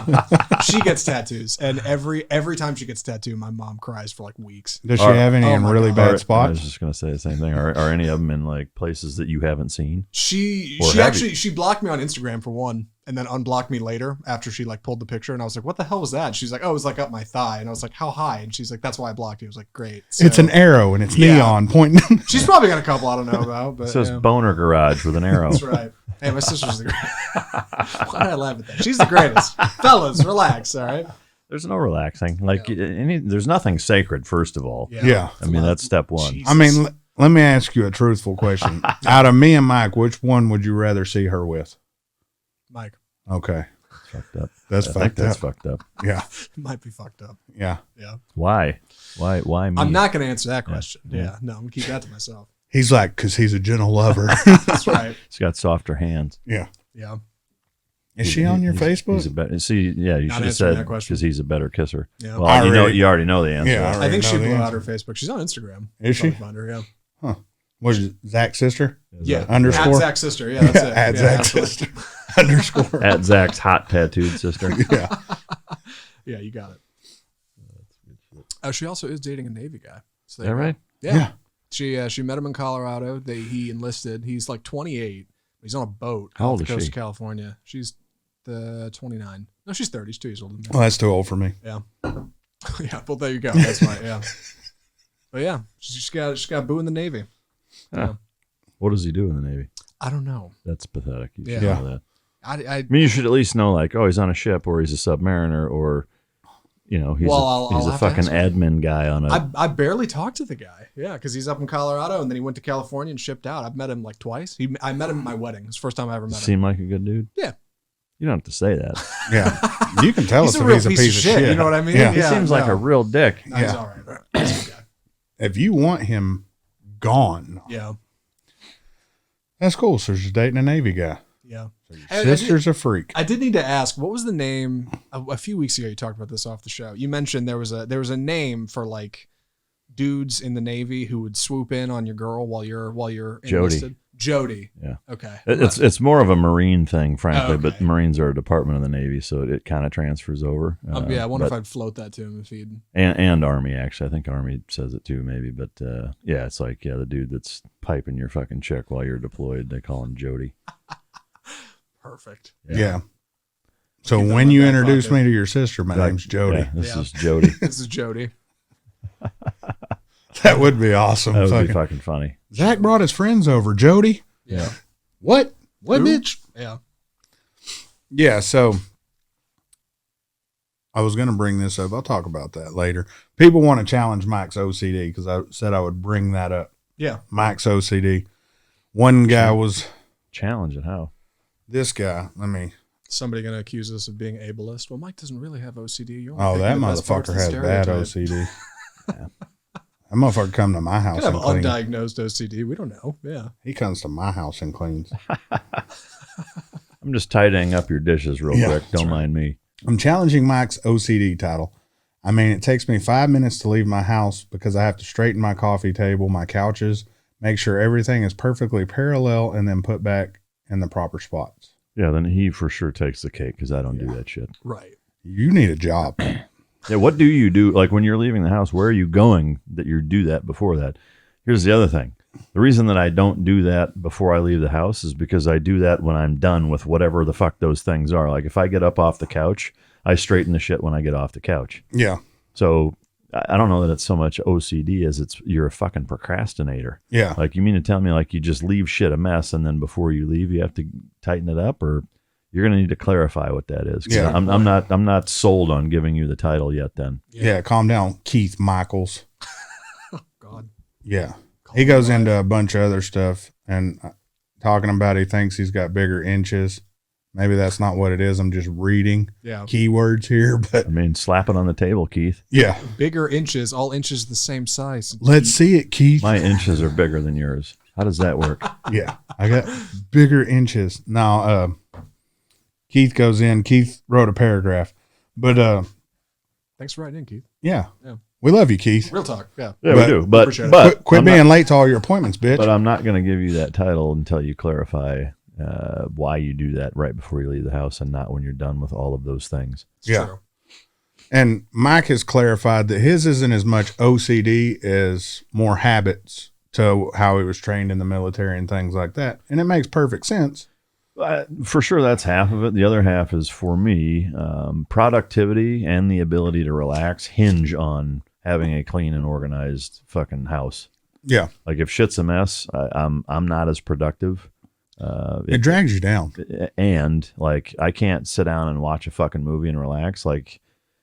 S2: She gets tattoos, and every time she gets a tattoo, my mom cries for like weeks.
S1: Does she have any in
S2: my
S1: really
S2: God.
S1: bad
S3: I was
S1: spots?
S3: just gonna say the same thing. Are any of them in like places that you haven't seen?
S2: She
S3: have
S2: she blocked me on Instagram for one, and then unblocked me later after she like pulled the picture, and I was like, "What the hell was that?" She's like, "Oh, it was like up my thigh," and I was like, "How high?" And she's like, "That's why I blocked you." I was like, "Great." So,
S1: It's an arrow and it's
S2: Yeah.
S1: neon pointing.
S2: she's probably got a couple I don't know about, but
S3: It says
S2: yeah.
S3: boner garage with an arrow.
S2: That's right. Hey, my sister's the greatest. Why did I laugh at that? She's the greatest. Fellas, relax, all right?
S3: There's no relaxing. Like there's nothing sacred. First of all,
S1: Yeah.
S3: I mean that's step one.
S2: Jesus.
S1: I mean, let me ask you a truthful question. Out of me and Mike, which one would you rather see her with?
S2: Mike,
S1: Okay.
S3: Fucked up.
S1: That's
S3: I think
S1: fucked
S3: that's
S1: up.
S3: fucked up.
S1: Yeah.
S2: it might be fucked up.
S1: Yeah.
S2: Yeah.
S3: Why me?
S2: I'm not going to answer that question.
S3: Yeah.
S2: Yeah. No, I'm going to keep that to myself.
S1: He's like, because he's a gentle lover.
S2: That's right.
S3: He's got softer hands.
S1: Yeah.
S2: Yeah.
S1: Is she on your Facebook?
S3: He's a better. See, yeah, you
S2: Not
S3: should have
S2: answering
S3: said
S2: that question.
S3: because he's a better kisser.
S2: Yeah.
S3: Well,
S1: Already.
S3: you already know the answer.
S1: Yeah,
S2: I think
S1: know
S2: she
S1: the
S2: blew
S1: answer.
S2: out her Facebook. She's on Instagram.
S1: Is she?
S2: Probably find her, yeah.
S1: Was it Zach's sister?
S2: Yeah.
S1: Underscore?
S2: At Zach's sister. Yeah, that's it.
S1: At
S2: yeah,
S1: Zach's sister. Underscore.
S3: At Zach's hot tattooed sister.
S1: Yeah.
S2: Yeah, you got it. Oh, she also is dating a Navy guy. So
S3: Is that right?
S2: Yeah. She met him in Colorado. He enlisted. He's like 28. He's on a boat
S3: How old
S2: off the
S3: is
S2: coast
S3: she?
S2: of California. She's 29. No, she's 30. She's 2 years older than me.
S1: Well, that's too old for me.
S2: Yeah. Yeah. Well, there you go. That's right. Yeah. But yeah, she's got boo in the Navy.
S3: Huh. What does he do in the Navy?
S2: I don't know.
S3: That's pathetic. You
S2: Yeah.
S3: should know that.
S2: I
S3: I mean, you should at least know, like, oh, he's on a ship, or he's a submariner, or he's
S2: I'll
S3: a
S2: have to
S3: fucking
S2: ask him.
S3: admin guy on a.
S2: I barely talked to the guy. Yeah, because he's up in Colorado, and then he went to California and shipped out. I've met him like twice. I met him at my wedding. It's the first time I ever met him.
S3: Seem like a good dude.
S2: Yeah.
S3: You don't have to say that.
S1: Yeah. You can tell
S2: He's
S1: us
S2: a
S1: if
S2: real
S1: he's a
S2: piece
S1: piece
S2: of shit. You know what I mean?
S1: Yeah.
S3: He seems like
S2: no.
S3: a real dick.
S2: No, he's
S1: Yeah.
S2: all right. He's a good guy.
S1: If you want him gone,
S2: Yeah.
S1: that's cool. So she's dating a Navy guy.
S2: Yeah.
S1: Your sister's a freak.
S2: I did need to ask, what was the name? A few weeks ago, you talked about this off the show. You mentioned there was a name for like dudes in the Navy who would swoop in on your girl while you're enlisted. Jody.
S3: Yeah.
S2: Okay.
S3: It's more of a Marine thing, frankly, but
S2: Okay.
S3: Marines are a department of the Navy, so it kind of transfers over.
S2: Yeah, I wonder if
S3: but-
S2: I'd float that to him if he'd.
S3: and Army, actually. I think Army says it too, maybe. But yeah, it's like, the dude that's piping your fucking chick while you're deployed, they call him Jody.
S2: Perfect.
S1: Yeah. So
S2: Keep that
S1: when
S2: in
S1: you
S2: my back
S1: introduce
S2: pocket.
S1: me to your sister, my name's Jody.
S3: Yeah, this
S2: Yeah.
S3: is Jody.
S2: This is Jody.
S1: That would be awesome.
S3: That would
S1: Fucking-
S3: be fucking funny.
S1: Zach brought his friends over. Jody?
S2: Yeah.
S1: What? What,
S2: Who?
S1: bitch?
S2: Yeah.
S1: Yeah, so I was going to bring this up. I'll talk about that later. People want to challenge Mike's OCD because I said I would bring that up.
S2: Yeah.
S1: Mike's OCD. One guy was
S3: Challenge it. How?
S1: this guy. Let me.
S2: Somebody gonna accuse us of being ableist. Well, Mike doesn't really have OCD. You're only
S1: Oh, that
S2: picking the best parts
S1: motherfucker
S2: of the
S1: has bad
S2: stereotype.
S1: OCD. That motherfucker come to my house
S2: Could have
S1: and clean.
S2: undiagnosed OCD. We don't know. Yeah.
S1: He comes to my house and cleans.
S3: I'm just tidying up your dishes real
S1: Yeah,
S3: quick.
S1: that's
S3: Don't
S1: right.
S3: mind me.
S1: I'm challenging Mike's OCD title. I mean, it takes me 5 minutes to leave my house because I have to straighten my coffee table, my couches, make sure everything is perfectly parallel, and then put back in the proper spots.
S3: Yeah, then he for sure takes the cake because I don't do that shit.
S2: Right.
S1: You need a job.
S3: Yeah, what do you do? Like when you're leaving the house, where are you going that you do that before that? Here's the other thing. The reason that I don't do that before I leave the house is because I do that when I'm done with whatever the fuck those things are. Like if I get up off the couch, I straighten the shit when I get off the couch.
S1: Yeah.
S3: So I don't know that it's so much OCD as you're a fucking procrastinator.
S1: Yeah.
S3: Like you mean to tell me like you just leave shit a mess and then before you leave you have to tighten it up, or you're going to need to clarify what that is.
S1: Yeah.
S3: I'm not sold on giving you the title yet then.
S1: Yeah. Calm down, Keith Michaels.
S2: Oh, God.
S1: Yeah. He goes into a bunch of other stuff and talking about he thinks he's got bigger inches. Maybe that's not what it is. I'm just reading keywords here, but
S3: I mean, slap it on the table, Keith.
S1: Yeah.
S2: Bigger inches, all inches the same size.
S1: Let's see it, Keith.
S3: My inches are bigger than yours. How does that work?
S1: Yeah. I got bigger inches. Now, Keith goes in. Keith wrote a paragraph, but
S2: thanks for writing in, Keith.
S1: Yeah.
S2: Yeah.
S1: We love you, Keith.
S2: Real talk. Yeah.
S3: Yeah,
S1: But-
S3: we do. But
S1: Quit
S3: I'm
S1: being
S3: not,
S1: late to all your appointments, bitch.
S3: but I'm not going to give you that title until you clarify why you do that right before you leave the house and not when you're done with all of those things.
S2: It's
S1: Yeah.
S2: true.
S1: And Mike has clarified that his isn't as much OCD as more habits to how he was trained in the military and things like that. And it makes perfect sense.
S3: For sure, that's half of it. The other half is for me, productivity and the ability to relax hinge on having a clean and organized fucking house.
S1: Yeah.
S3: Like if shit's a mess, I'm not as productive.
S1: It drags you down.
S3: And like I can't sit down and watch a fucking movie and relax. Like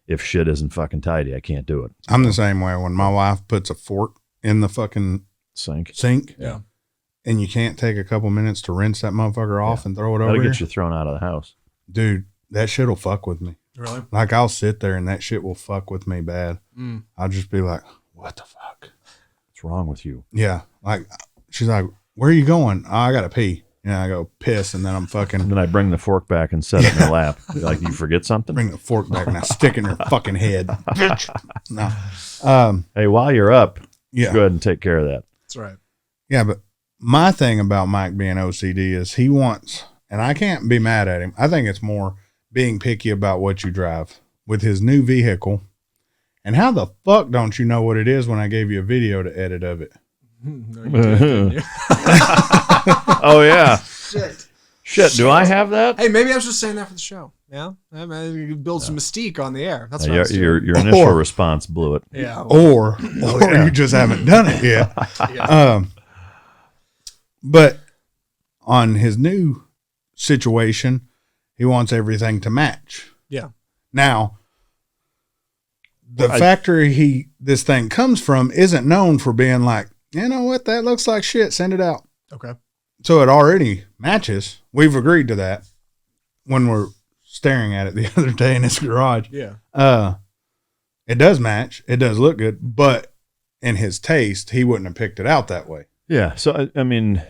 S3: if shit isn't fucking tidy, I can't do it.
S1: I'm the same way. When my wife puts a fork in the fucking
S3: Sink.
S2: Yeah.
S1: and you can't take a couple minutes to rinse that motherfucker off and throw it over
S3: That'll
S1: here,
S3: get you thrown out of the house.
S1: dude, that shit will fuck with me.
S2: Really?
S1: Like I'll sit there and that shit will fuck with me bad.
S2: Mm.
S1: I'll just be like, what the fuck?
S3: What's wrong with you?
S1: Yeah. Like she's like, where are you going? Oh, I gotta pee. And I go piss and then I'm
S3: And
S1: fucking
S3: then I bring the fork back and set it in her lap. Like you forget something?
S1: bring the fork back and I stick it in her fucking head. Bitch. No.
S3: Hey, while you're up,
S1: Yeah.
S3: go ahead and take care of that.
S2: That's right.
S1: Yeah, but my thing about Mike being OCD is he wants, and I can't be mad at him. I think it's more being picky about what you drive with his new vehicle. And how the fuck don't you know what it is when I gave you a video to edit of it?
S2: No, you did, didn't you?
S3: Oh, yeah.
S2: Shit.
S3: Shit, do I have that?
S2: Hey, maybe I was just saying that for the show. Yeah. I mean, you build some mystique on the air. That's what I was doing.
S3: Your initial response blew it.
S2: Yeah.
S1: Or you just haven't done it yet.
S2: Yeah.
S1: But on his new situation, he wants everything to match.
S2: Yeah.
S1: Now, the factory this thing comes from isn't known for being like, you know what, that looks like shit, send it out.
S2: Okay.
S1: So it already matches. We've agreed to that when we're staring at it the other day in his garage.
S2: Yeah.
S1: It does match. It does look good, but in his taste, he wouldn't have picked it out that way.
S3: Yeah. So, I mean,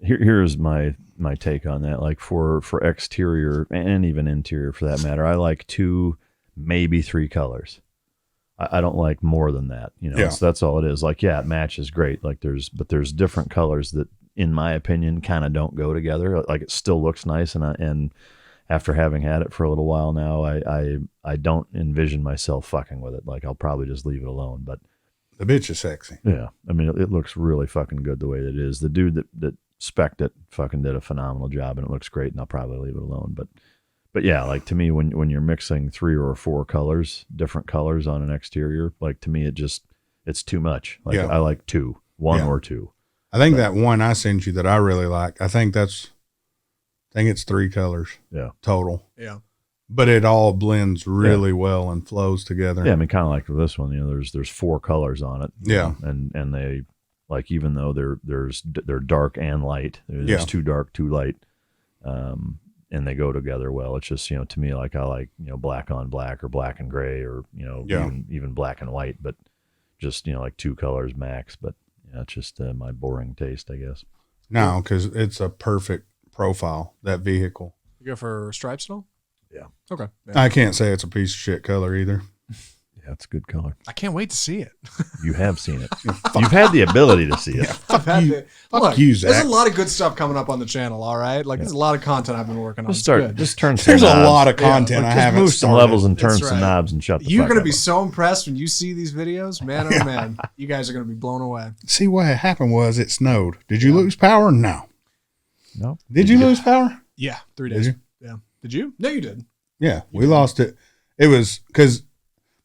S3: here's my take on that. Like for exterior and even interior for that matter, I like 2, maybe 3 colors. I don't like more than that. You know,
S1: Yeah.
S3: so that's all it is. Like, yeah, it matches great. Like there's different colors that, in my opinion, kind of don't go together. Like it still looks nice. And after having had it for a little while now, I don't envision myself fucking with it. Like I'll probably just leave it alone, but
S1: The bitch is sexy.
S3: yeah, I mean, it looks really fucking good the way that it is. The dude that spec'd it fucking did a phenomenal job and it looks great and I'll probably leave it alone. But yeah, like to me, when you're mixing 3 or 4 colors, different colors on an exterior, like to me, it's too much. Like
S1: Yeah.
S3: I like 2, 1
S1: Yeah.
S3: or 2.
S1: I think that one I sent you that I really like, I think it's 3 colors
S3: Yeah.
S1: total,
S2: Yeah.
S1: but it all blends really well and flows together.
S3: Yeah. I mean, kind of like this one, you know, there's 4 colors on it. you
S1: Yeah.
S3: know, and they like, even though they're dark and light, there's
S1: Yeah.
S3: 2 dark, 2 light. And they go together well. It's just, you know, to me, like I like, you know, black on black or black and gray or, you know,
S1: Yeah.
S3: even black and white, but just, you know, like 2 colors max. But yeah, it's just my boring taste, I guess.
S1: No, because it's a perfect profile, that vehicle.
S2: You go for stripes and all?
S3: Yeah.
S2: Okay. Yeah.
S1: I can't say it's a piece of shit color either.
S3: That's a good color.
S2: I can't wait to see it.
S3: You have seen it. You've had the ability to see it.
S1: Fuck you,
S2: There's
S1: Zach.
S2: a lot of good stuff coming up on the channel, all right? Like, there's a lot of content I've been working on.
S3: Just turn some
S1: There's
S3: knobs.
S1: a lot of content I
S3: Just
S1: haven't
S3: move some
S1: started.
S3: levels and turn
S2: That's
S3: some
S2: right.
S3: knobs and shut the
S2: You're
S3: fuck
S2: going to
S3: up.
S2: be so impressed when you see these videos. Man, oh man. You guys are going to be blown away.
S1: See, what happened was it snowed. Did you lose power? No.
S3: No.
S1: Did you lose power?
S2: Yeah, 3 days.
S1: Did you?
S2: Yeah. Did you? No, you did.
S1: Yeah, we lost it. It was because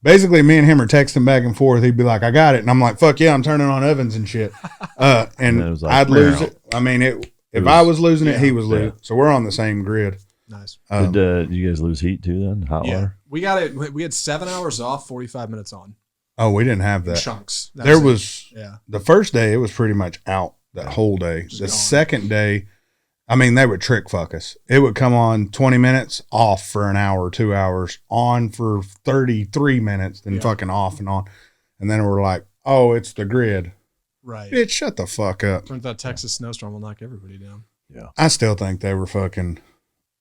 S1: basically me and him are texting back and forth. He'd be like, I got it. And I'm like, fuck yeah, I'm turning on ovens and shit. And
S3: then it was like,
S1: I'd lose it. I mean, if I was losing it, he was losing it. So we're on the same grid.
S2: Nice.
S3: Did you guys lose heat too then? Hot water?
S2: We got it. We had 7 hours off, 45 minutes on.
S1: Oh, we didn't have that.
S2: Chunks.
S1: There was,
S2: Yeah.
S1: the first day, it was pretty much out that whole day. The second day, I mean, they would trick fuck us. It would come on 20 minutes, off for an hour, 2 hours, on for 33 minutes, then fucking off and on. And then we're like, oh, it's the grid.
S2: Right.
S1: Bitch, shut the fuck up.
S2: Turns out Texas snowstorm will knock everybody down.
S3: Yeah.
S1: I still think they were fucking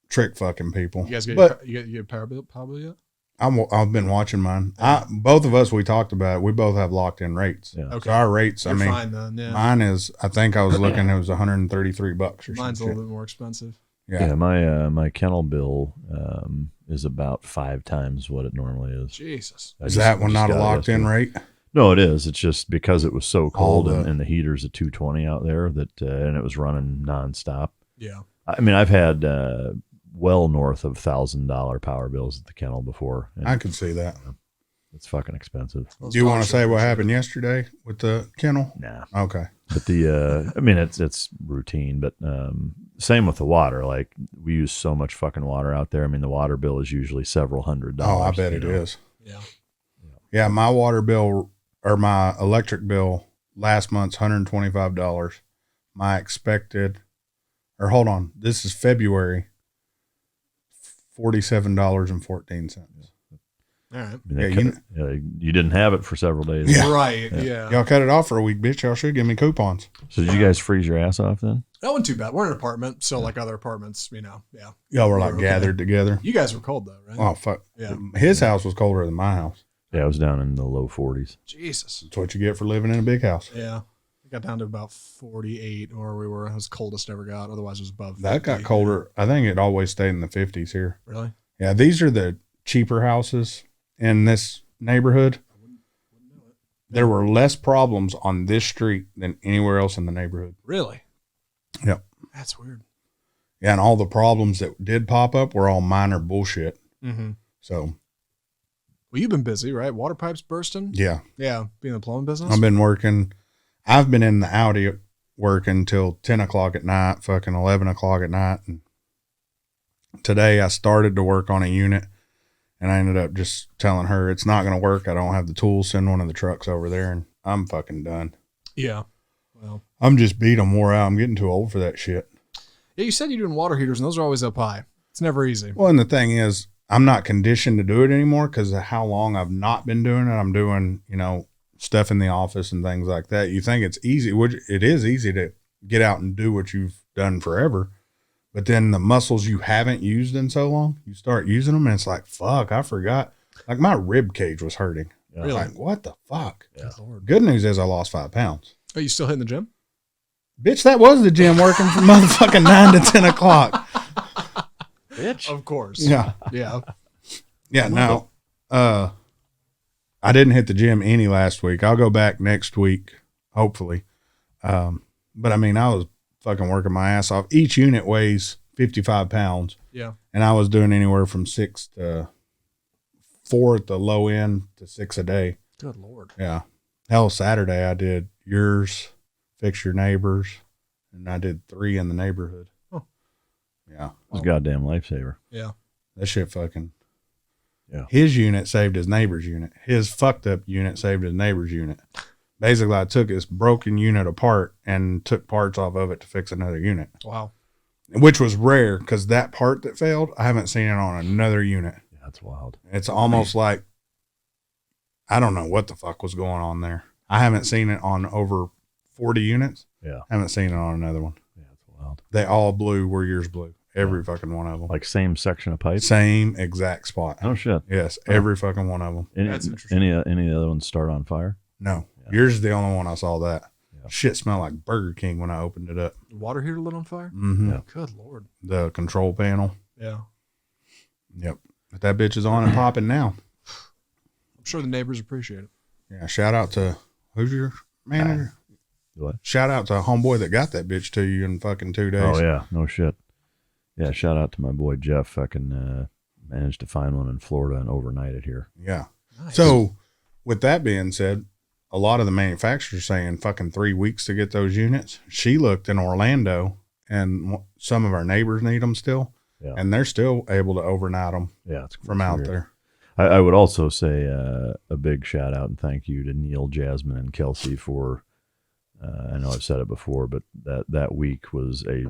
S1: trick fucking people.
S2: You guys get
S1: But
S2: you get your power bill yet?
S1: I've been watching mine. Both of us, we talked about it. We both have locked in rates.
S3: Yeah.
S2: Okay.
S1: So our rates,
S2: You're
S1: I mean,
S2: fine then. Yeah.
S1: mine is, I think I was looking, it was $133 or
S2: Mine's a
S1: something.
S2: little bit more expensive.
S3: Yeah, my kennel bill is about 5 times what it normally is.
S2: Jesus.
S3: I
S1: Is
S3: just-
S1: that one
S3: just
S1: not a
S3: got it
S1: locked in
S3: yesterday.
S1: rate?
S3: No, it is. It's just because it was so cold
S1: All the-
S3: and the heater's at 220 out there that and it was running nonstop.
S2: Yeah.
S3: I mean, I've had well north of $1,000 power bills at the kennel before. And
S1: I could see that.
S3: it's fucking expensive.
S1: Do you want to say what happened yesterday with the kennel?
S3: Nah.
S1: Okay.
S3: But I mean, it's routine, but same with the water. Like, we use so much fucking water out there. I mean, the water bill is usually several $100s.
S1: Oh, I bet it is.
S2: Yeah.
S1: Yeah, my water bill or my electric bill last month's $125. My expected, or hold on, this is February, $47.14.
S2: All right.
S3: I mean,
S1: Yeah,
S3: you didn't have it for several days.
S1: Yeah.
S2: Right. Yeah.
S1: Y'all cut it off for a week, bitch. Y'all should give me coupons.
S3: So did you guys freeze your ass off then?
S2: That wasn't too bad. We're in an apartment, so like other apartments, yeah.
S1: Y'all were like
S2: Okay.
S1: gathered together.
S2: You guys were cold though, right?
S1: Oh, fuck.
S2: Yeah.
S1: His house was colder than my house.
S3: Yeah, I was down in the low 40s.
S2: Jesus.
S1: That's what you get for living in a big house.
S2: Yeah. It got down to about 48 where we were. It was coldest I ever got. Otherwise it was above 50.
S1: That got colder. I think it always stayed in the 50s here.
S2: Really?
S1: Yeah, these are the cheaper houses in this neighborhood. There were less problems on this street than anywhere else in the neighborhood.
S2: Really?
S1: Yep.
S2: That's weird.
S1: Yeah, and all the problems that did pop up were all minor bullshit.
S2: Mm-hmm.
S1: So,
S2: Well, you've been busy, right? Water pipes bursting?
S1: yeah,
S2: Yeah. Being in the plumbing business?
S1: I've been working. I've been in the Audi working till 10 o'clock at night, fucking 11 o'clock at night. And today I started to work on a unit and I ended up just telling her it's not going to work. I don't have the tools. Send one of the trucks over there and I'm fucking done.
S2: Yeah. Well,
S1: I'm just beat. I'm wore out. I'm getting too old for that shit.
S2: yeah, you said you're doing water heaters and those are always up high. It's never easy.
S1: Well, and the thing is, I'm not conditioned to do it anymore because of how long I've not been doing it. I'm doing, stuff in the office and things like that. You think it's easy, which it is easy to get out and do what you've done forever. But then the muscles you haven't used in so long, you start using them and it's like, fuck, I forgot. Like my rib cage was hurting.
S3: Yeah.
S2: Really?
S1: Like, what the fuck?
S3: Yeah.
S2: Good Lord.
S1: Good news is I lost 5 pounds.
S2: Are you still hitting the gym?
S1: Bitch, that was the gym working from motherfucking 9 to 10 o'clock.
S3: Bitch.
S2: Of course.
S1: Yeah.
S2: Yeah.
S1: Yeah. Now, I didn't hit the gym any last week. I'll go back next week, hopefully. But I mean, I was fucking working my ass off. Each unit weighs 55 pounds.
S2: Yeah.
S1: And I was doing anywhere from 6 to 4 at the low end to 6 a day.
S2: Good Lord.
S1: Yeah. Hell, Saturday I did yours, fix your neighbors, and I did 3 in the neighborhood.
S2: Oh.
S1: Yeah.
S3: It was a goddamn lifesaver.
S2: Yeah.
S1: That shit fucking.
S3: Yeah.
S1: His unit saved his neighbor's unit. His fucked up unit saved his neighbor's unit. Basically, I took his broken unit apart and took parts off of it to fix another unit,
S2: Wow.
S1: which was rare because that part that failed, I haven't seen it on another unit.
S3: Yeah, that's wild.
S1: It's almost like, I don't know what the fuck was going on there. I haven't seen it on over 40 units.
S3: Yeah.
S1: I haven't seen it on another one.
S3: Yeah, that's wild.
S1: They all blew where yours blew. Every fucking one of them.
S3: Like same section of pipe?
S1: Same exact spot.
S3: Oh, shit.
S1: Yes, every fucking one of them.
S2: That's interesting.
S3: Any of the other ones start on fire?
S1: No. Yours is the only one I saw that.
S3: Yeah.
S1: Shit smelled like Burger King when I opened it up.
S2: The water heater lit on fire?
S1: Mm-hmm.
S3: Yeah.
S2: Good Lord.
S1: The control panel.
S2: Yeah.
S1: Yep. But that bitch is on and popping now.
S2: I'm sure the neighbors appreciate it.
S1: Yeah. Shout out to, who's your manager?
S3: What?
S1: Shout out to a homeboy that got that bitch to you in fucking 2 days.
S3: Oh, yeah. No shit. Yeah, shout out to my boy Jeff. Fucking managed to find one in Florida and overnight it here.
S1: Yeah.
S2: Nice.
S1: So, with that being said, a lot of the manufacturers saying fucking 3 weeks to get those units. She looked in Orlando, and some of our neighbors need them still, and they're still able to overnight them.
S3: Yeah, it's
S1: from out
S3: weird.
S1: there.
S3: I would also say a big shout out and thank you to Neil, Jasmine, and Kelsey for. I know I've said it before, but that week was a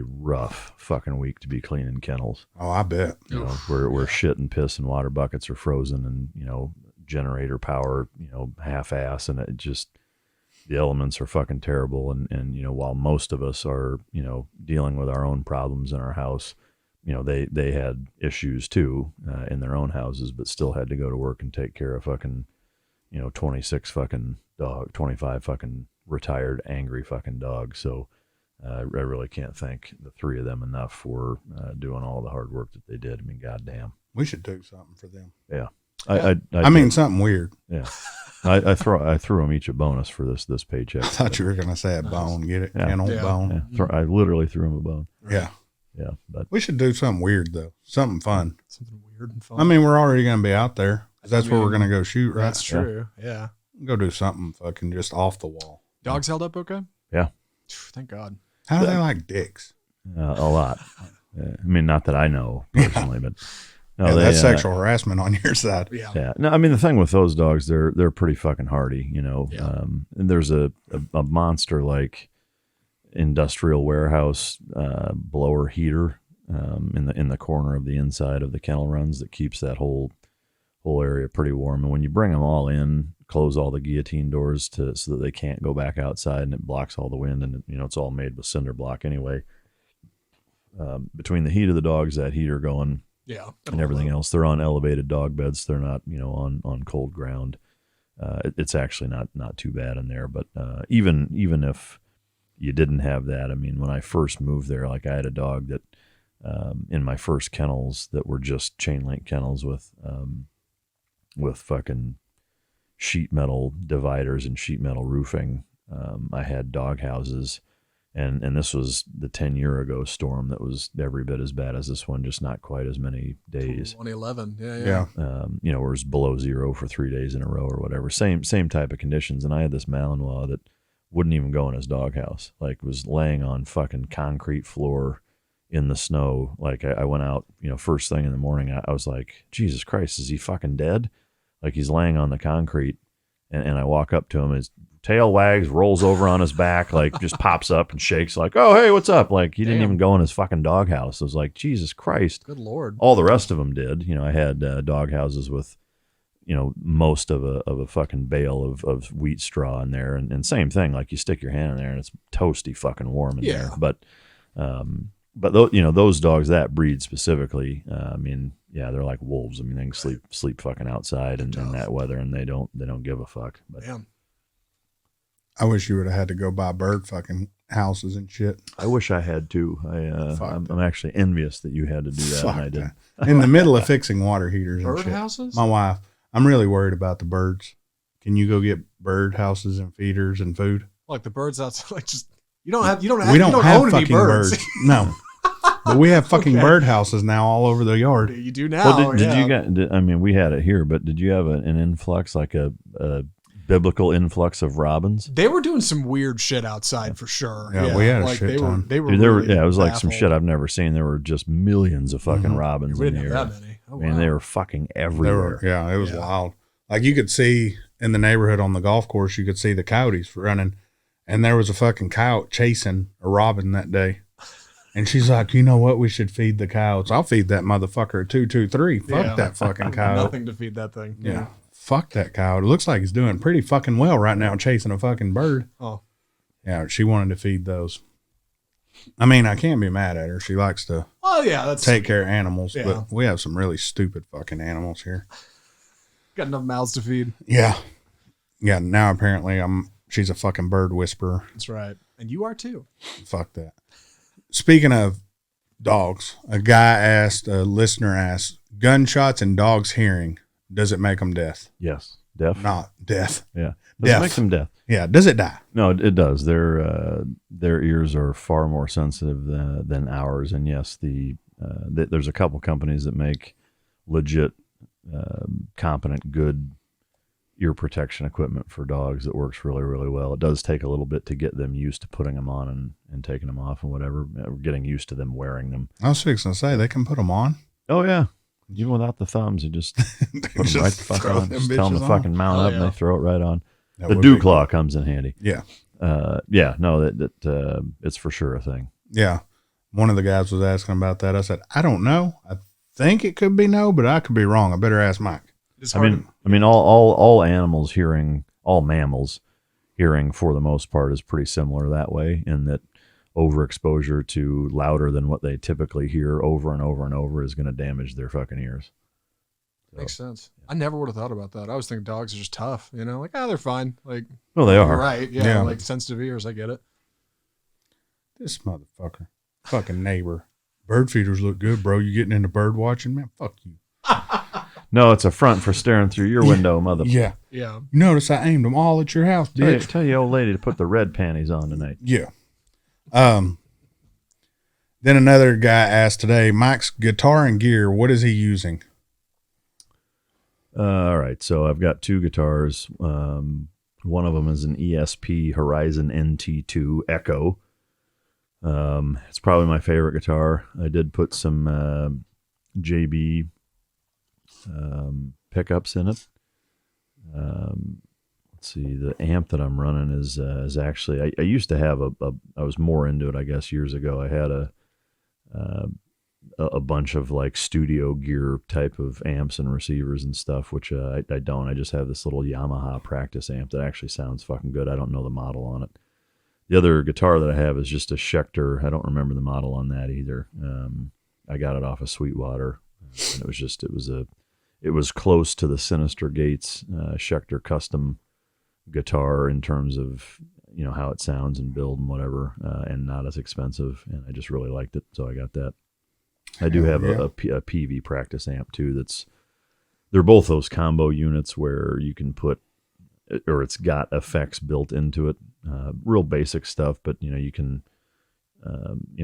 S3: rough fucking week to be cleaning kennels.
S1: Oh, I bet.
S3: You know, where shit and piss and water buckets are frozen, and generator power half ass, and it just the elements are fucking terrible. And while most of us are dealing with our own problems in our house, they had issues too in their own houses, but still had to go to work and take care of fucking 26 fucking dog, 25 fucking retired angry fucking dogs. So I really can't thank the three of them enough for doing all the hard work that they did. I mean, goddamn,
S1: we should do something for them.
S3: Yeah.
S1: I mean, something weird.
S3: Yeah. I threw them each a bonus for this paycheck.
S1: I thought you were going to say a bone. Get it?
S3: Yeah.
S1: Kennel bone.
S3: Yeah. I literally threw them a bone.
S1: Yeah.
S3: Yeah. But
S1: we should do something weird, though. Something fun.
S2: Something weird and fun.
S1: I mean, we're already going to be out there. That's where we're going to go shoot, right?
S2: That's true. Yeah.
S1: Go do something fucking just off the wall.
S2: Dogs held up okay?
S3: Yeah.
S2: Thank God.
S1: How do they like dicks?
S3: A lot. I mean, not that I know personally, but no,
S1: that's sexual harassment on your side.
S2: Yeah.
S3: Yeah. No, I mean, the thing with those dogs, they're pretty fucking hardy,
S2: Yeah.
S3: And there's a monster like industrial warehouse blower heater in the corner of the inside of the kennel runs that keeps that whole area pretty warm. And when you bring them all in, close all the guillotine doors so that they can't go back outside, and it blocks all the wind, and it's all made with cinder block anyway. Between the heat of the dogs, that heater going,
S2: Yeah.
S3: and everything else, they're on elevated dog beds. They're not on cold ground. It's actually not too bad in there. But even if you didn't have that, I mean, when I first moved there, like I had a dog that in my first kennels that were just chain link kennels with fucking sheet metal dividers and sheet metal roofing. I had dog houses, and this was the 10-year ago storm that was every bit as bad as this one, just not quite as many days.
S2: 2011. Yeah.
S3: Where it was below zero for 3 days in a row or whatever. Same type of conditions. And I had this Malinois that wouldn't even go in his doghouse. Like, was laying on fucking concrete floor in the snow. Like, I went out, first thing in the morning, I was like, Jesus Christ, is he fucking dead? Like, he's laying on the concrete, and I walk up to him, his tail wags, rolls over on his back, like just pops up and shakes, like, oh, hey, what's up? Like, he didn't even go in his fucking doghouse. I was like, Jesus Christ.
S2: Good Lord.
S3: All the rest of them did. I had dog houses with, most of a fucking bale of wheat straw in there, and same thing, like you stick your hand in there and it's toasty fucking warm in there. But those dogs, that breed specifically, I mean, yeah, they're like wolves. I mean, they can sleep fucking outside in that weather, and they don't give a fuck. But
S2: Damn.
S1: I wish you would have had to go buy bird fucking houses and shit.
S3: I wish I had too. I'm actually envious that you had to do that, and I didn't.
S1: In the middle of fixing water heaters and
S2: Bird
S1: shit.
S2: houses?
S1: My wife, I'm really worried about the birds. Can you go get bird houses and feeders and food?
S2: Like the birds outside, like just we don't
S1: have
S2: own any
S1: fucking birds. No. But we have fucking bird houses now all over the yard.
S2: You do now.
S3: Well, did you get? I mean, we had it here, but did you have an influx, like a biblical influx of robins?
S2: They were doing some weird shit outside for sure.
S1: Yeah, we had a shit ton.
S2: They were.
S3: Dude,
S2: really
S3: it was like some
S2: baffled.
S3: shit I've never seen. There were just millions of fucking robins
S2: We
S3: in
S2: didn't
S3: the air.
S2: have that many. Oh,
S3: I mean, they were fucking everywhere.
S1: It was wild. Like, you could see in the neighborhood on the golf course, you could see the coyotes running, and there was a fucking coyote chasing a robin that day. And she's like, you know what? We should feed the coyotes. I'll feed that motherfucker a 223. Fuck that fucking coyote.
S2: Nothing to feed that thing.
S1: Yeah. Fuck that coyote. It looks like he's doing pretty fucking well right now chasing a fucking bird.
S2: Oh.
S1: Yeah, she wanted to feed those. I mean, I can't be mad at her. She likes to
S2: that's
S1: take care of animals,
S2: Yeah.
S1: but we have some really stupid fucking animals here.
S2: got enough mouths to feed.
S1: Yeah. Yeah, now apparently she's a fucking bird whisperer.
S2: That's right. And you are too.
S1: Fuck that. Speaking of dogs, a listener asked, gunshots and dogs hearing, does it make them deaf?
S3: Yes. Deaf?
S1: Not deaf.
S3: Yeah.
S1: Does
S3: It makes them deaf.
S1: Yeah. Does it die?
S3: No, it does. Their ears are far more sensitive than ours. And yes, there's a couple companies that make legit, competent, good ear protection equipment for dogs that works really, really well. It does take a little bit to get them used to putting them on and taking them off and whatever, getting used to them wearing them.
S1: I was fixing to say, they can put them on.
S3: Oh, yeah. Even without the thumbs, you just put them right the fuck on. Just tell them to fucking mount up and they throw it right on. The dew claw comes in handy.
S1: Yeah.
S3: No, it's for sure a thing.
S1: Yeah. One of the guys was asking about that. I said, I don't know. I think it could be no, but I could be wrong. I better ask Mike.
S3: I mean, all animals hearing, all mammals hearing for the most part is pretty similar that way, in that overexposure to louder than what they typically hear over and over and over is going to damage their fucking ears. So,
S2: makes sense. I never would have thought about that. I was thinking dogs are just tough, like, they're fine. Like,
S3: well, they are.
S2: Right. Yeah. Like sensitive ears. I get it.
S1: This motherfucker. Fucking neighbor. Bird feeders look good, bro. You getting into bird watching, man? Fuck you.
S3: No, it's a front for staring through your window, mother.
S1: Yeah.
S2: Yeah.
S1: You notice I aimed them all at your house, bitch.
S3: Tell your old lady to put the red panties on tonight.
S1: Yeah. Then another guy asked today, Mike's guitar and gear, what is he using?
S3: All right. So I've got two guitars. One of them is an ESP Horizon NT2 Echo. It's probably my favorite guitar. I did put some JB pickups in it. Let's see, the amp that I'm running is actually, I used to have I was more into it, I guess, years ago. I had a bunch of like studio gear type of amps and receivers and stuff, which I don't. I just have this little Yamaha practice amp that actually sounds fucking good. I don't know the model on it. The other guitar that I have is just a Schecter. I don't remember the model on that either. I got it off of Sweetwater, and it was close to the Sinister Gates Schecter custom guitar in terms of how it sounds and build and whatever, and not as expensive. And I just really liked it, so I got that. I do have a PV practice amp too. They're both those combo units where you can put, or it's got effects built into it. Real basic stuff, but you can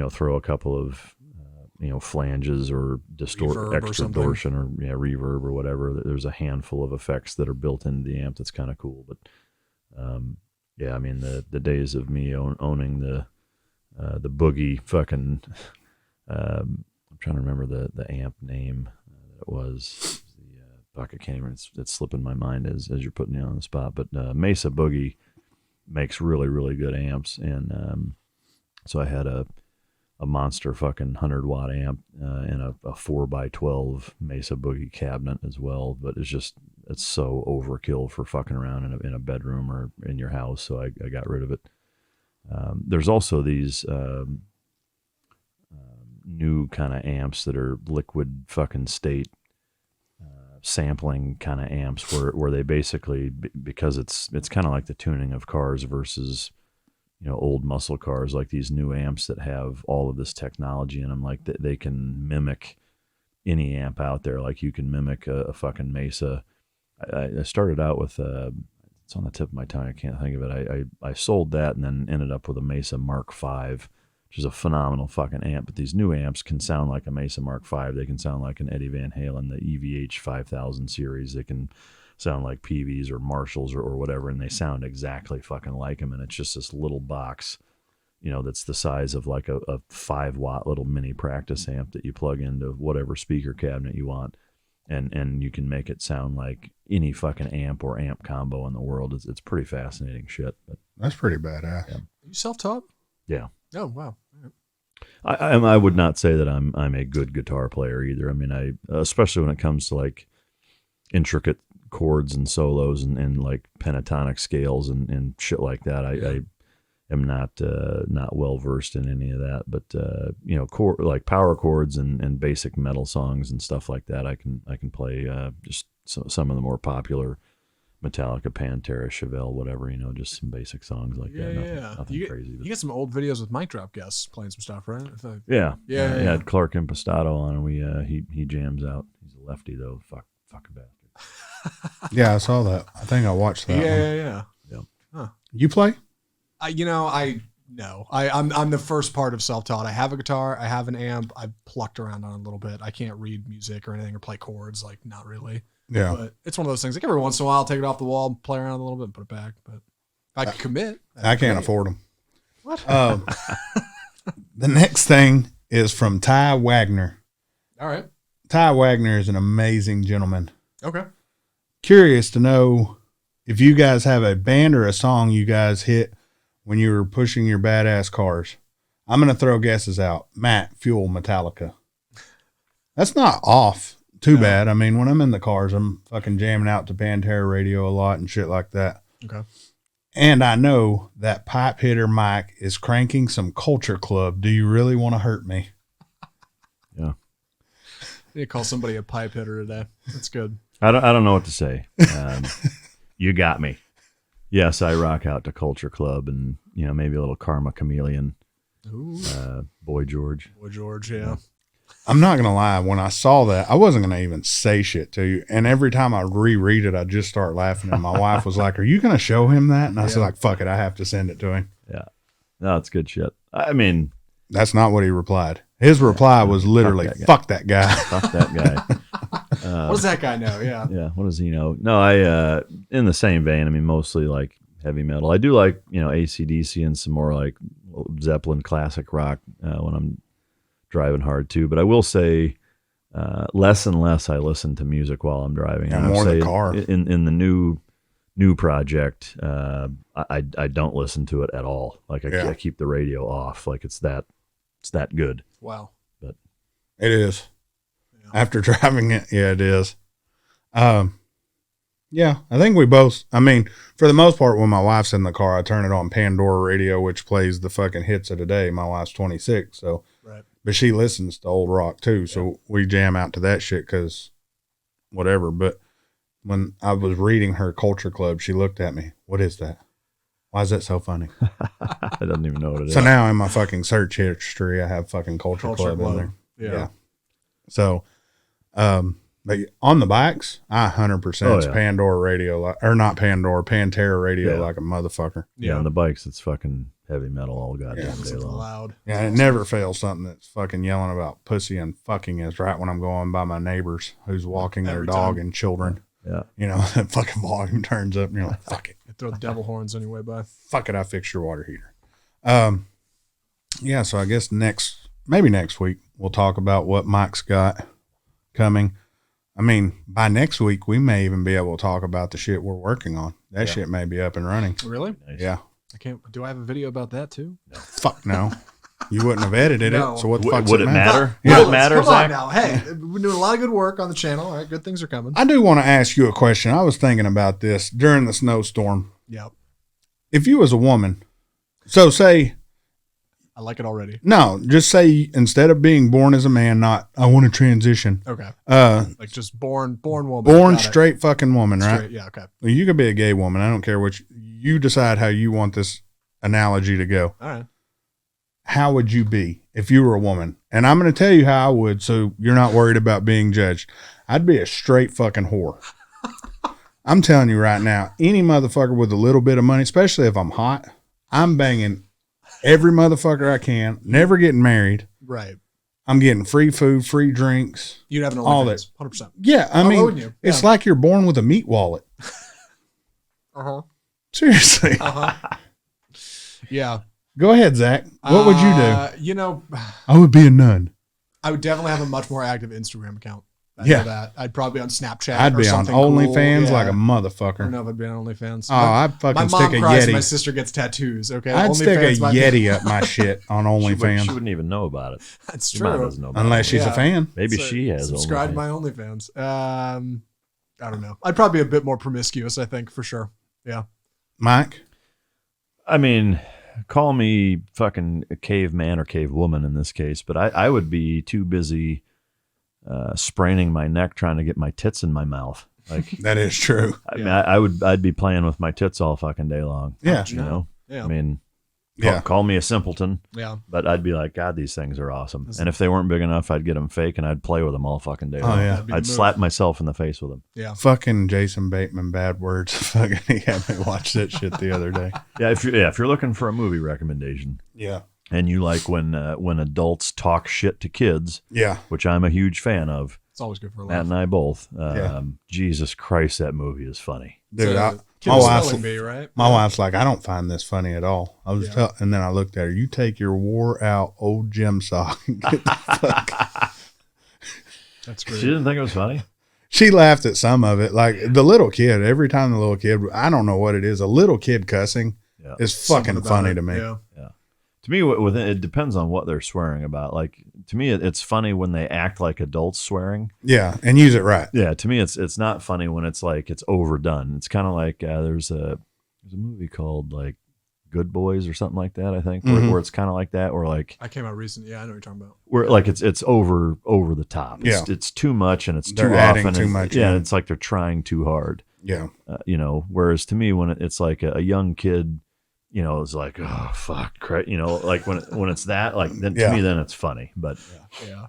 S3: throw a couple of flanges or extra distortion or reverb or whatever. There's a handful of effects that are built into the amp that's kind of cool. But I mean, the days of me owning the Boogie fucking I'm trying to remember the amp name that it was. I can't even, it's slipping my mind as you're putting me on the spot, but Mesa Boogie makes really, really good amps. And so I had a monster fucking 100-watt amp and a 4x12 Mesa Boogie cabinet as well. But it's so overkill for fucking around in a bedroom or in your house. So I got rid of it. There's also these new kind of amps that are liquid fucking state sampling kind of amps where they basically, because it's kind of like the tuning of cars versus old muscle cars, like these new amps that have all of this technology in them, like they can mimic any amp out there. Like you can mimic a fucking Mesa. I started out with it's on the tip of my tongue, I can't think of it. I sold that and then ended up with a Mesa Mark V, which is a phenomenal fucking amp. But these new amps can sound like a Mesa Mark V. They can sound like an Eddie Van Halen, the EVH 5000 series. They can sound like PVs or Marshalls or whatever, and they sound exactly fucking like them. And it's just this little box, that's the size of like a 5-watt little mini practice amp that you plug into whatever speaker cabinet you want. And you can make it sound like any fucking amp or amp combo in the world. It's pretty fascinating shit. But
S1: that's pretty badass.
S2: Yeah. Are you self-taught?
S3: Yeah.
S2: Oh, wow.
S3: I would not say that I'm a good guitar player either. I mean, especially when it comes to like intricate chords and solos and like pentatonic scales and shit like that. I am not well versed in any of that, but you know, like power chords and basic metal songs and stuff like that, I can play just some of the more popular Metallica, Pantera, Chevelle, whatever, you know, just some basic songs like that. Nothing crazy.
S2: You get some old videos with mic drop guests playing some stuff, right?
S3: Yeah. Had Clark Impastato on, and he jams out. He's a lefty though. Fucking bastard.
S1: Yeah, I saw that. I think I watched that.
S2: Yeah.
S1: Huh. You play?
S2: I'm the first part of self-taught. I have a guitar, I have an amp, I plucked around on it a little bit. I can't read music or anything or play chords, like not really.
S1: Yeah.
S2: But it's one of those things. Like every once in a while, I'll take it off the wall, play around a little bit, and put it back. But if I could commit,
S1: I can't afford them.
S2: What?
S1: The next thing is from Ty Wagner.
S2: All right.
S1: Ty Wagner is an amazing gentleman.
S2: Okay.
S1: Curious to know if you guys have a band or a song you guys hit when you were pushing your badass cars. I'm going to throw guesses out. Matt, Fuel, Metallica. That's not off. Too bad. I mean, when I'm in the cars, I'm fucking jamming out to Pantera radio a lot and shit like that.
S2: Okay.
S1: And I know that pipe hitter Mike is cranking some Culture Club. Do you really want to hurt me?
S3: Yeah.
S2: I need to call somebody a pipe hitter today. That's good.
S3: I don't know what to say. You got me. Yes, I rock out to Culture Club and, you know, maybe a little Karma Chameleon.
S2: Ooh.
S3: Boy George.
S2: Boy George, yeah.
S1: I'm not going to lie. When I saw that, I wasn't going to even say shit to you. And every time I reread it, I just start laughing. And my wife was like, are you going to show him that? And I said, like, fuck it. I have to send it to him.
S3: Yeah. No, it's good shit. I mean,
S1: that's not what he replied. His reply was literally, fuck that guy.
S3: Fuck that guy.
S2: What does that guy know? Yeah.
S3: Yeah. What does he know? No, I, in the same vein, I mean, mostly like heavy metal. I do like, you know, AC/DC and some more like Zeppelin classic rock when I'm driving hard too. But I will say less and less I listen to music while I'm driving.
S1: Yeah, more the car.
S3: In the new project, I don't listen to it at all. Like I keep the radio off. Like it's that good.
S2: Wow.
S3: But
S1: it is. Yeah. After driving it, yeah, it is. Yeah, I think we both, I mean, for the most part, when my wife's in the car, I turn it on Pandora radio, which plays the fucking hits of the day. My wife's 26, so,
S2: right.
S1: But she listens to old rock too, so we jam out to that shit because whatever. But when I was reading her Culture Club, she looked at me. What is that? Why is that so funny?
S3: I don't even know what it is.
S1: So now in my fucking search history, I have fucking Culture Club in there.
S2: Yeah.
S1: So, but on the bikes, I 100% Pandora radio, or not Pandora, Pantera radio like a motherfucker.
S3: Yeah, on the bikes, it's fucking heavy metal all goddamn day long.
S2: Loud.
S1: Yeah, it never fails something that's fucking yelling about pussy and fucking is right when I'm going by my neighbors who's walking their dog and children.
S3: Yeah.
S1: You know, that fucking volume turns up and you're like, fuck it.
S2: Throw the devil horns on your way by.
S1: Fuck it, I fixed your water heater. Yeah, so I guess maybe next week we'll talk about what Mike's got coming. I mean, by next week, we may even be able to talk about the shit we're working on. That shit may be up and running.
S2: Really?
S3: Nice.
S1: Yeah.
S2: Do I have a video about that too?
S1: No. Fuck no. You wouldn't have edited it. So what the fuck
S3: would it matter?
S1: Yeah.
S3: Would it matter,
S2: Come
S3: Zach?
S2: on now. Hey, we're doing a lot of good work on the channel. All right, good things are coming.
S1: I do want to ask you a question. I was thinking about this during the snowstorm.
S2: Yep.
S1: If you was a woman, so say,
S2: I like it already.
S1: No, just say instead of being born as a man, not I want to transition.
S2: Okay.
S1: Like
S2: just born woman.
S1: Born straight fucking woman, right?
S2: Straight, yeah. Okay.
S1: Well, you could be a gay woman. I don't care which. You decide how you want this analogy to go.
S2: All right.
S1: How would you be if you were a woman? And I'm going to tell you how I would, so you're not worried about being judged. I'd be a straight fucking whore. I'm telling you right now, any motherfucker with a little bit of money, especially if I'm hot, I'm banging every motherfucker I can, never getting married.
S2: Right.
S1: I'm getting free food, free drinks.
S2: You'd have an
S1: all
S2: that. 100%.
S1: Yeah. I mean, it's like you're born with a meat wallet.
S2: Uh-huh.
S1: Seriously.
S2: Uh-huh. Yeah.
S1: Go ahead, Zach. What would you do?
S2: You know,
S1: I would be a nun.
S2: I would definitely have a much more active Instagram account. I'd probably be on Snapchat.
S1: I'd be on OnlyFans like a motherfucker.
S2: I don't know if I'd be on OnlyFans.
S1: Oh, I'd fucking stick a
S2: My mom cries
S1: Yeti.
S2: my sister gets tattoos. Okay,
S1: I'd stick a Yeti up my shit on OnlyFans.
S3: She wouldn't even know about it.
S2: That's true.
S1: Unless she's a fan.
S3: Maybe she has.
S2: Subscribe to my OnlyFans. I don't know. I'd probably be a bit more promiscuous. I think for sure. Yeah.
S1: Mike.
S3: I mean, call me fucking a caveman or cavewoman in this case, but I would be too busy spraining my neck trying to get my tits in my mouth. Like
S1: that is true.
S3: I mean, I'd be playing with my tits all fucking day long.
S1: Yeah.
S3: You know?
S2: Yeah.
S3: I mean,
S1: Yeah.
S3: call me a simpleton.
S2: Yeah.
S3: But I'd be like, God, these things are awesome. And if they weren't big enough, I'd get them fake and I'd play with them all fucking day long.
S1: yeah.
S3: I'd slap myself in the face with them.
S2: Yeah.
S1: Fucking Jason Bateman, Bad Words. Fucking, he had me watch that shit the other day.
S3: Yeah, if you're looking for a movie recommendation,
S1: Yeah.
S3: and you like when adults talk shit to kids,
S1: Yeah.
S3: which I'm a huge fan of.
S2: It's always good for a
S3: Matt
S2: laugh.
S3: and I both.
S1: Yeah.
S3: Jesus Christ, that movie is funny.
S1: Dude,
S2: My
S1: wife's like, I don't find this funny at all. I was and then I looked at her. You take your wore out old gym sock and get the fuck.
S2: That's great.
S3: She didn't think it was funny?
S1: She laughed at some of it. Like the little kid, every time the little kid, I don't know what it is. A little kid cussing is fucking funny to me.
S2: Yeah.
S3: To me, it depends on what they're swearing about. Like, to me, it's funny when they act like adults swearing.
S1: Yeah, and use it right.
S3: Yeah, to me, it's not funny when it's like it's overdone. It's kind of like there's a movie called like Good Boys or something like that. I think where it's kind of like that, or like
S2: I came out recently. Yeah, I know what you're talking about.
S3: where like it's over the top. It's too much and it's
S1: They're
S3: too
S1: adding
S3: often.
S1: too
S3: and,
S1: much,
S3: Yeah,
S1: yeah.
S3: it's like they're trying too hard.
S1: Yeah.
S3: You know, whereas to me, when it's like a young kid, you know, it's like, oh fuck, you know, like when it's that, like then to me, then it's funny. But
S2: Yeah.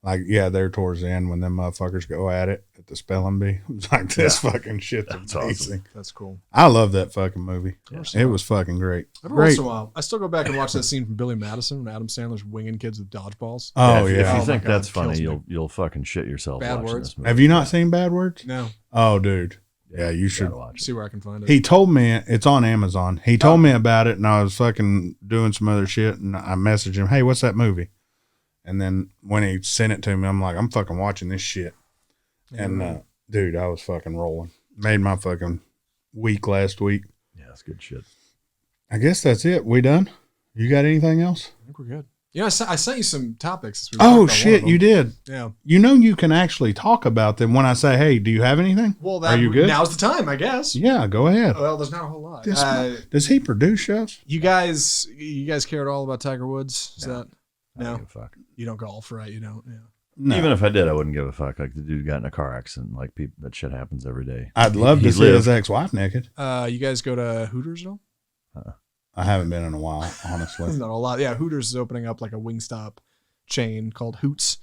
S1: Like, there towards the end when them motherfuckers go at it at the spelling bee. It's like, this fucking shit's amazing.
S3: awesome.
S2: That's cool.
S1: I love that fucking movie.
S2: Yeah.
S1: It was fucking great.
S2: Every once in a while, I still go back and watch that scene from Billy Madison when Adam Sandler's winging kids with dodgeballs.
S1: Oh,
S3: if
S1: yeah.
S3: you
S2: Oh,
S3: think
S2: my God,
S3: that's
S2: it
S3: funny,
S2: kills me.
S3: you'll fucking shit yourself
S2: Bad
S3: watching
S2: Words.
S3: this movie.
S1: Have you not seen Bad Words?
S2: No.
S1: Oh, dude. Yeah, you should.
S3: Gotta watch it.
S2: See where I can find it.
S1: He told me it's on Amazon. He told me about it, and I was fucking doing some other shit, and I messaged him, "Hey, what's that movie?" And then when he sent it to me, I'm like, "I'm fucking watching this shit." And dude, I was fucking rolling. Made my fucking week last week.
S3: Yeah, that's good shit.
S1: I guess that's it. We done? You got anything else?
S2: I think we're good. Yeah, I sent you some topics. We
S1: Oh
S2: talked about one
S1: shit,
S2: of
S1: you
S2: them.
S1: did.
S2: Yeah.
S1: You know you can actually talk about them when I say, "Hey, do you have anything?"
S2: Well,
S1: Are you good?
S2: Now's the time, I guess.
S1: Yeah, go ahead.
S2: Well, there's not a whole lot.
S1: Does he produce shows?
S2: You guys care at all about Tiger Woods? Is that
S3: I don't
S2: no?
S3: give a fuck.
S2: You don't golf, right? You don't. Yeah.
S1: No.
S3: Even if I did, I wouldn't give a fuck. Like the dude got in a car accident. Like that shit happens every day.
S1: I'd love
S3: He
S1: to see
S3: lived.
S1: his ex-wife naked.
S2: You guys go to Hooters at all?
S1: I haven't been in a while, honestly.
S2: Not a lot. Yeah, Hooters is opening up like a Wingstop chain called Hoots.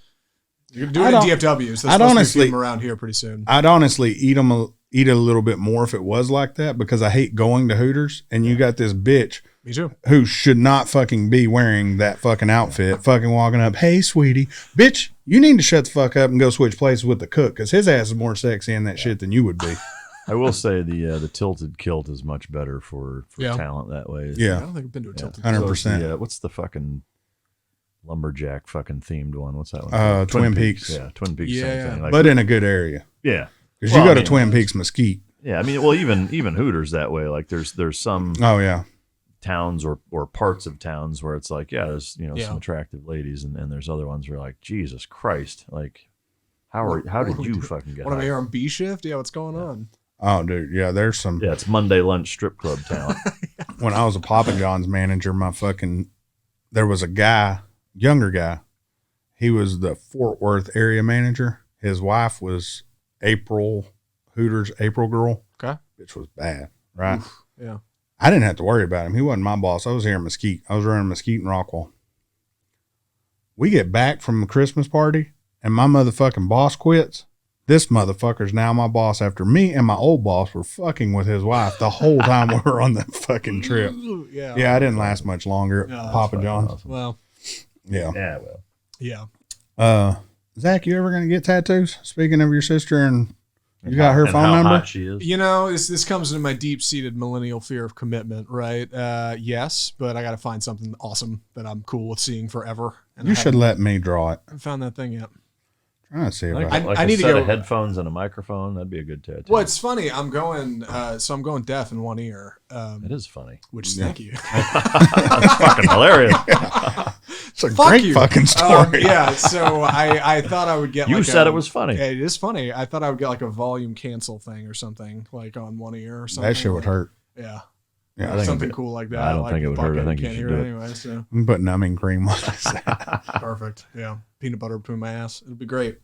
S2: You're doing
S1: I'd
S2: it
S1: hon-
S2: in DFW, so
S1: I'd
S2: there's
S1: honestly-
S2: them around here pretty soon.
S1: I'd honestly eat a little bit more if it was like that because I hate going to Hooters and you got this bitch
S2: Me too.
S1: who should not fucking be wearing that fucking outfit, fucking walking up, "Hey, sweetie, bitch, you need to shut the fuck up and go switch places with the cook because his ass is more sexy in that shit than you would be."
S3: I will say the tilted kilt is much better for
S2: Yeah.
S3: talent that way.
S2: I
S1: Yeah,
S2: don't think I've been to a tilted.
S1: 100%.
S3: What's the fucking lumberjack fucking themed one? What's that one?
S1: Twin Peaks.
S3: Yeah, Twin Peaks.
S2: Yeah.
S3: Same thing. Like,
S1: But in a good area
S3: yeah,
S1: because
S3: Well,
S1: you go
S3: I
S1: to
S3: mean,
S1: Twin Peaks Mesquite.
S3: yeah. I mean, well, even Hooters that way. Like there's some
S1: Oh yeah,
S3: towns or parts of towns where it's like, yeah, there's
S2: Yeah.
S3: some attractive ladies, and there's other ones where like, Jesus Christ, like how did you fucking get?
S2: What am I
S3: hired?
S2: here on B shift? Yeah, what's going on?
S1: oh dude, yeah. There's some.
S3: Yeah, it's Monday lunch strip club talent.
S1: When I was a Papa John's manager, there was a guy, younger guy. He was the Fort Worth area manager. His wife was Hooters April girl.
S2: Okay.
S1: Which was bad, right?
S2: Yeah.
S1: I didn't have to worry about him. He wasn't my boss. I was here in Mesquite. I was running Mesquite and Rockwall. We get back from the Christmas party and my motherfucking boss quits. This motherfucker's now my boss after me and my old boss were fucking with his wife the whole time we were on that fucking trip.
S2: Yeah.
S1: Yeah, I didn't last much longer at
S2: No, that's
S1: Papa
S3: fucking
S1: John's.
S3: awesome.
S2: Well,
S1: Yeah.
S3: Yeah, well,
S2: yeah.
S1: Zach, you ever going to get tattoos? Speaking of your sister and you got her
S3: and
S1: phone
S3: how
S1: number?
S3: hot she is.
S2: You know, this comes into my deep-seated millennial fear of commitment, right? Yes, but I got to find something awesome that I'm cool with seeing forever. And
S1: You
S2: I
S1: should let me draw it.
S2: haven't found that thing yet.
S1: Trying to see if
S3: Like,
S1: I
S3: like
S2: I
S3: a
S2: need to
S3: set
S2: go-
S3: of headphones and a microphone. That'd be a good tattoo.
S2: Well, it's funny. I'm going deaf in one ear.
S3: It is funny.
S2: Which
S1: Yeah.
S2: thank you.
S3: That's fucking hilarious.
S1: It's a
S2: Fuck
S1: great
S2: you.
S1: fucking story.
S2: Yeah, so I thought I would get.
S3: You
S2: like
S3: said it was funny.
S2: It is funny. I thought I would get like a volume cancel thing or something, like on one ear or something.
S1: That shit would hurt.
S2: Yeah,
S1: Yeah,
S3: I think
S2: something cool like that.
S3: I don't
S2: like,
S3: think it would hurt. I think you
S2: can't
S3: should
S2: hear
S3: do
S2: it
S3: it.
S2: anyway. So
S1: I'm putting numbing cream on this.
S2: perfect. Yeah, peanut butter between my ass. It'll be great.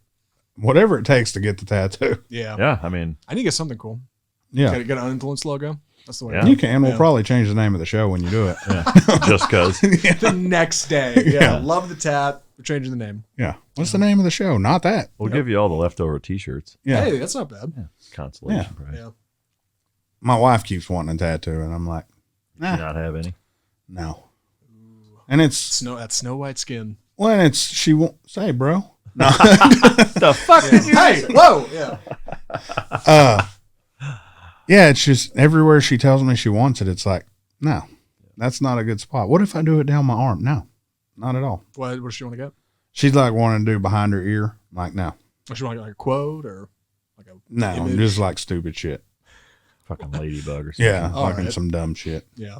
S1: Whatever it takes to get the tattoo.
S2: Yeah.
S3: Yeah, I mean,
S2: I need to get something cool.
S1: Yeah.
S2: Get an Uninfluenced logo. That's the way.
S3: Yeah.
S1: You can. We'll
S2: Yeah.
S1: probably change the name of the show when you do it.
S3: yeah, just because.
S2: The next day. Yeah.
S3: Yeah.
S2: Love the tat. We're changing the name.
S1: Yeah. What's the name of the show? Not that.
S3: We'll give you all the leftover T-shirts.
S1: Yeah.
S2: Hey, that's not bad.
S3: Yeah, consolation prize.
S2: Yeah.
S1: My wife keeps wanting a tattoo, and I'm like,
S3: Do you not have any?
S1: no. And it's
S2: Snow White skin.
S1: when it's she won't say, bro. No.
S3: The fuck did you?
S2: Hey, whoa. Yeah.
S1: Yeah, it's just everywhere she tells me she wants it, it's like, no, that's not a good spot. What if I do it down my arm? No, not at all.
S2: What does she want to get?
S1: She's like wanting to do behind her ear. I'm like, no,
S2: Does she want to get like a quote or like a
S1: no,
S2: image?
S1: just like stupid shit.
S3: Fucking ladybug or something.
S1: Yeah,
S2: All
S1: fucking
S2: right.
S1: some dumb shit.
S2: Yeah.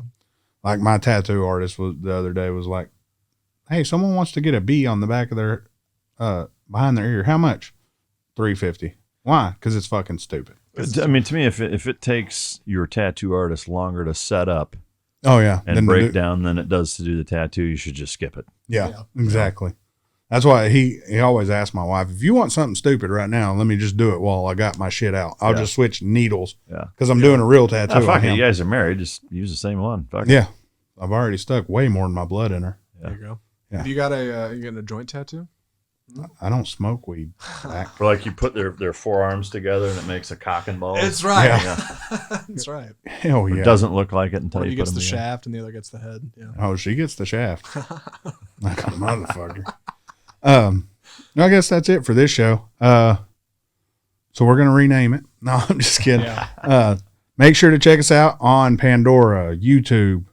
S1: Like my tattoo artist was the other day was like, hey, someone wants to get a bee on the back of their behind their ear. How much? $350. Why? Because it's fucking stupid.
S3: I mean, to me, if it takes your tattoo artist longer to set up
S1: Oh yeah,
S3: and
S1: Then to
S3: break
S1: do-
S3: down than it does to do the tattoo, you should just skip it.
S1: Yeah,
S2: Yeah.
S1: exactly. That's why he always asks my wife, if you want something stupid right now, let me just do it while I got my shit out. I'll
S3: Yeah.
S1: just switch needles
S3: Yeah.
S1: because I'm doing a real tattoo.
S3: Ah, fuck
S1: on
S3: it.
S1: him.
S3: You guys are married. Just use the same one. Fuck it.
S1: Yeah, I've already stuck way more than my blood in her.
S2: There you go.
S1: Yeah.
S2: Have you got you getting a joint tattoo?
S1: I don't smoke weed. Back.
S3: Or like you put their forearms together and it makes a cock and ball.
S2: It's right.
S3: Yeah.
S2: That's right.
S1: Hell
S3: It
S1: yeah.
S3: doesn't look like it until
S2: One of
S3: you
S2: you
S3: put
S2: gets
S3: them
S2: the
S3: together.
S2: shaft and the other gets the head. Yeah.
S1: Oh, she gets the shaft. Like a motherfucker. I guess that's it for this show. So we're gonna rename it. No, I'm just kidding.
S2: Yeah.
S1: Make sure to check us out on Pandora, YouTube,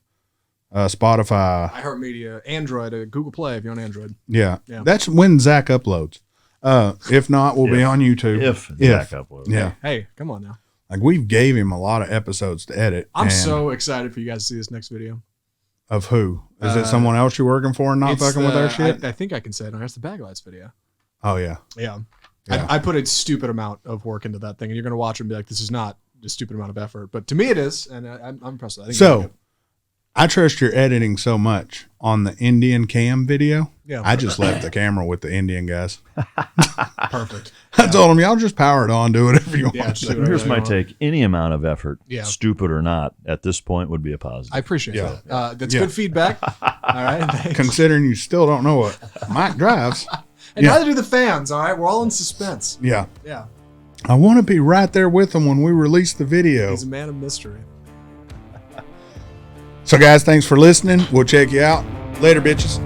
S1: Spotify.
S2: iHeartMedia, Android, Google Play if you're on Android.
S1: Yeah.
S2: Yeah.
S1: That's when Zach uploads. If not, we'll be
S3: If.
S1: on YouTube.
S3: If Zach uploads.
S1: Yeah.
S2: Hey, come on now.
S1: Like we've gave him a lot of episodes to edit.
S2: I'm
S1: and
S2: so excited for you guys to see this next video.
S1: of who? Is it someone else you're working for and not
S2: It's
S1: fucking with our shit?
S2: I think I can say it. It's the Bag Lights video.
S1: Oh yeah.
S2: Yeah.
S1: Yeah.
S2: I put a stupid amount of work into that thing, and you're going to watch it and be like, this is not a stupid amount of effort. But to me, it is, and I'm impressed with that. I think
S1: So,
S2: you like it.
S1: I trust your editing so much on the Indian cam video.
S2: Yeah.
S1: I just left the camera with the Indian guys.
S2: Perfect.
S1: I told them, y'all just power it on, do whatever you
S2: Yeah,
S1: want.
S2: just
S1: to
S2: do
S1: do.
S2: it.
S3: Here's my take. Any amount of effort,
S2: Yeah.
S3: stupid or not, at this point would be a positive.
S2: I appreciate
S1: Yeah.
S2: that. That's
S1: Yeah.
S2: good feedback. All right. Thanks.
S1: Considering you still don't know what Mike drives.
S2: And
S1: Yeah.
S2: neither do the fans. All right. We're all in suspense.
S1: Yeah.
S2: Yeah.
S1: I want to be right there with them when we release the video.
S2: He's a man of mystery.
S1: So, guys, thanks for listening. We'll check you out. Later, bitches.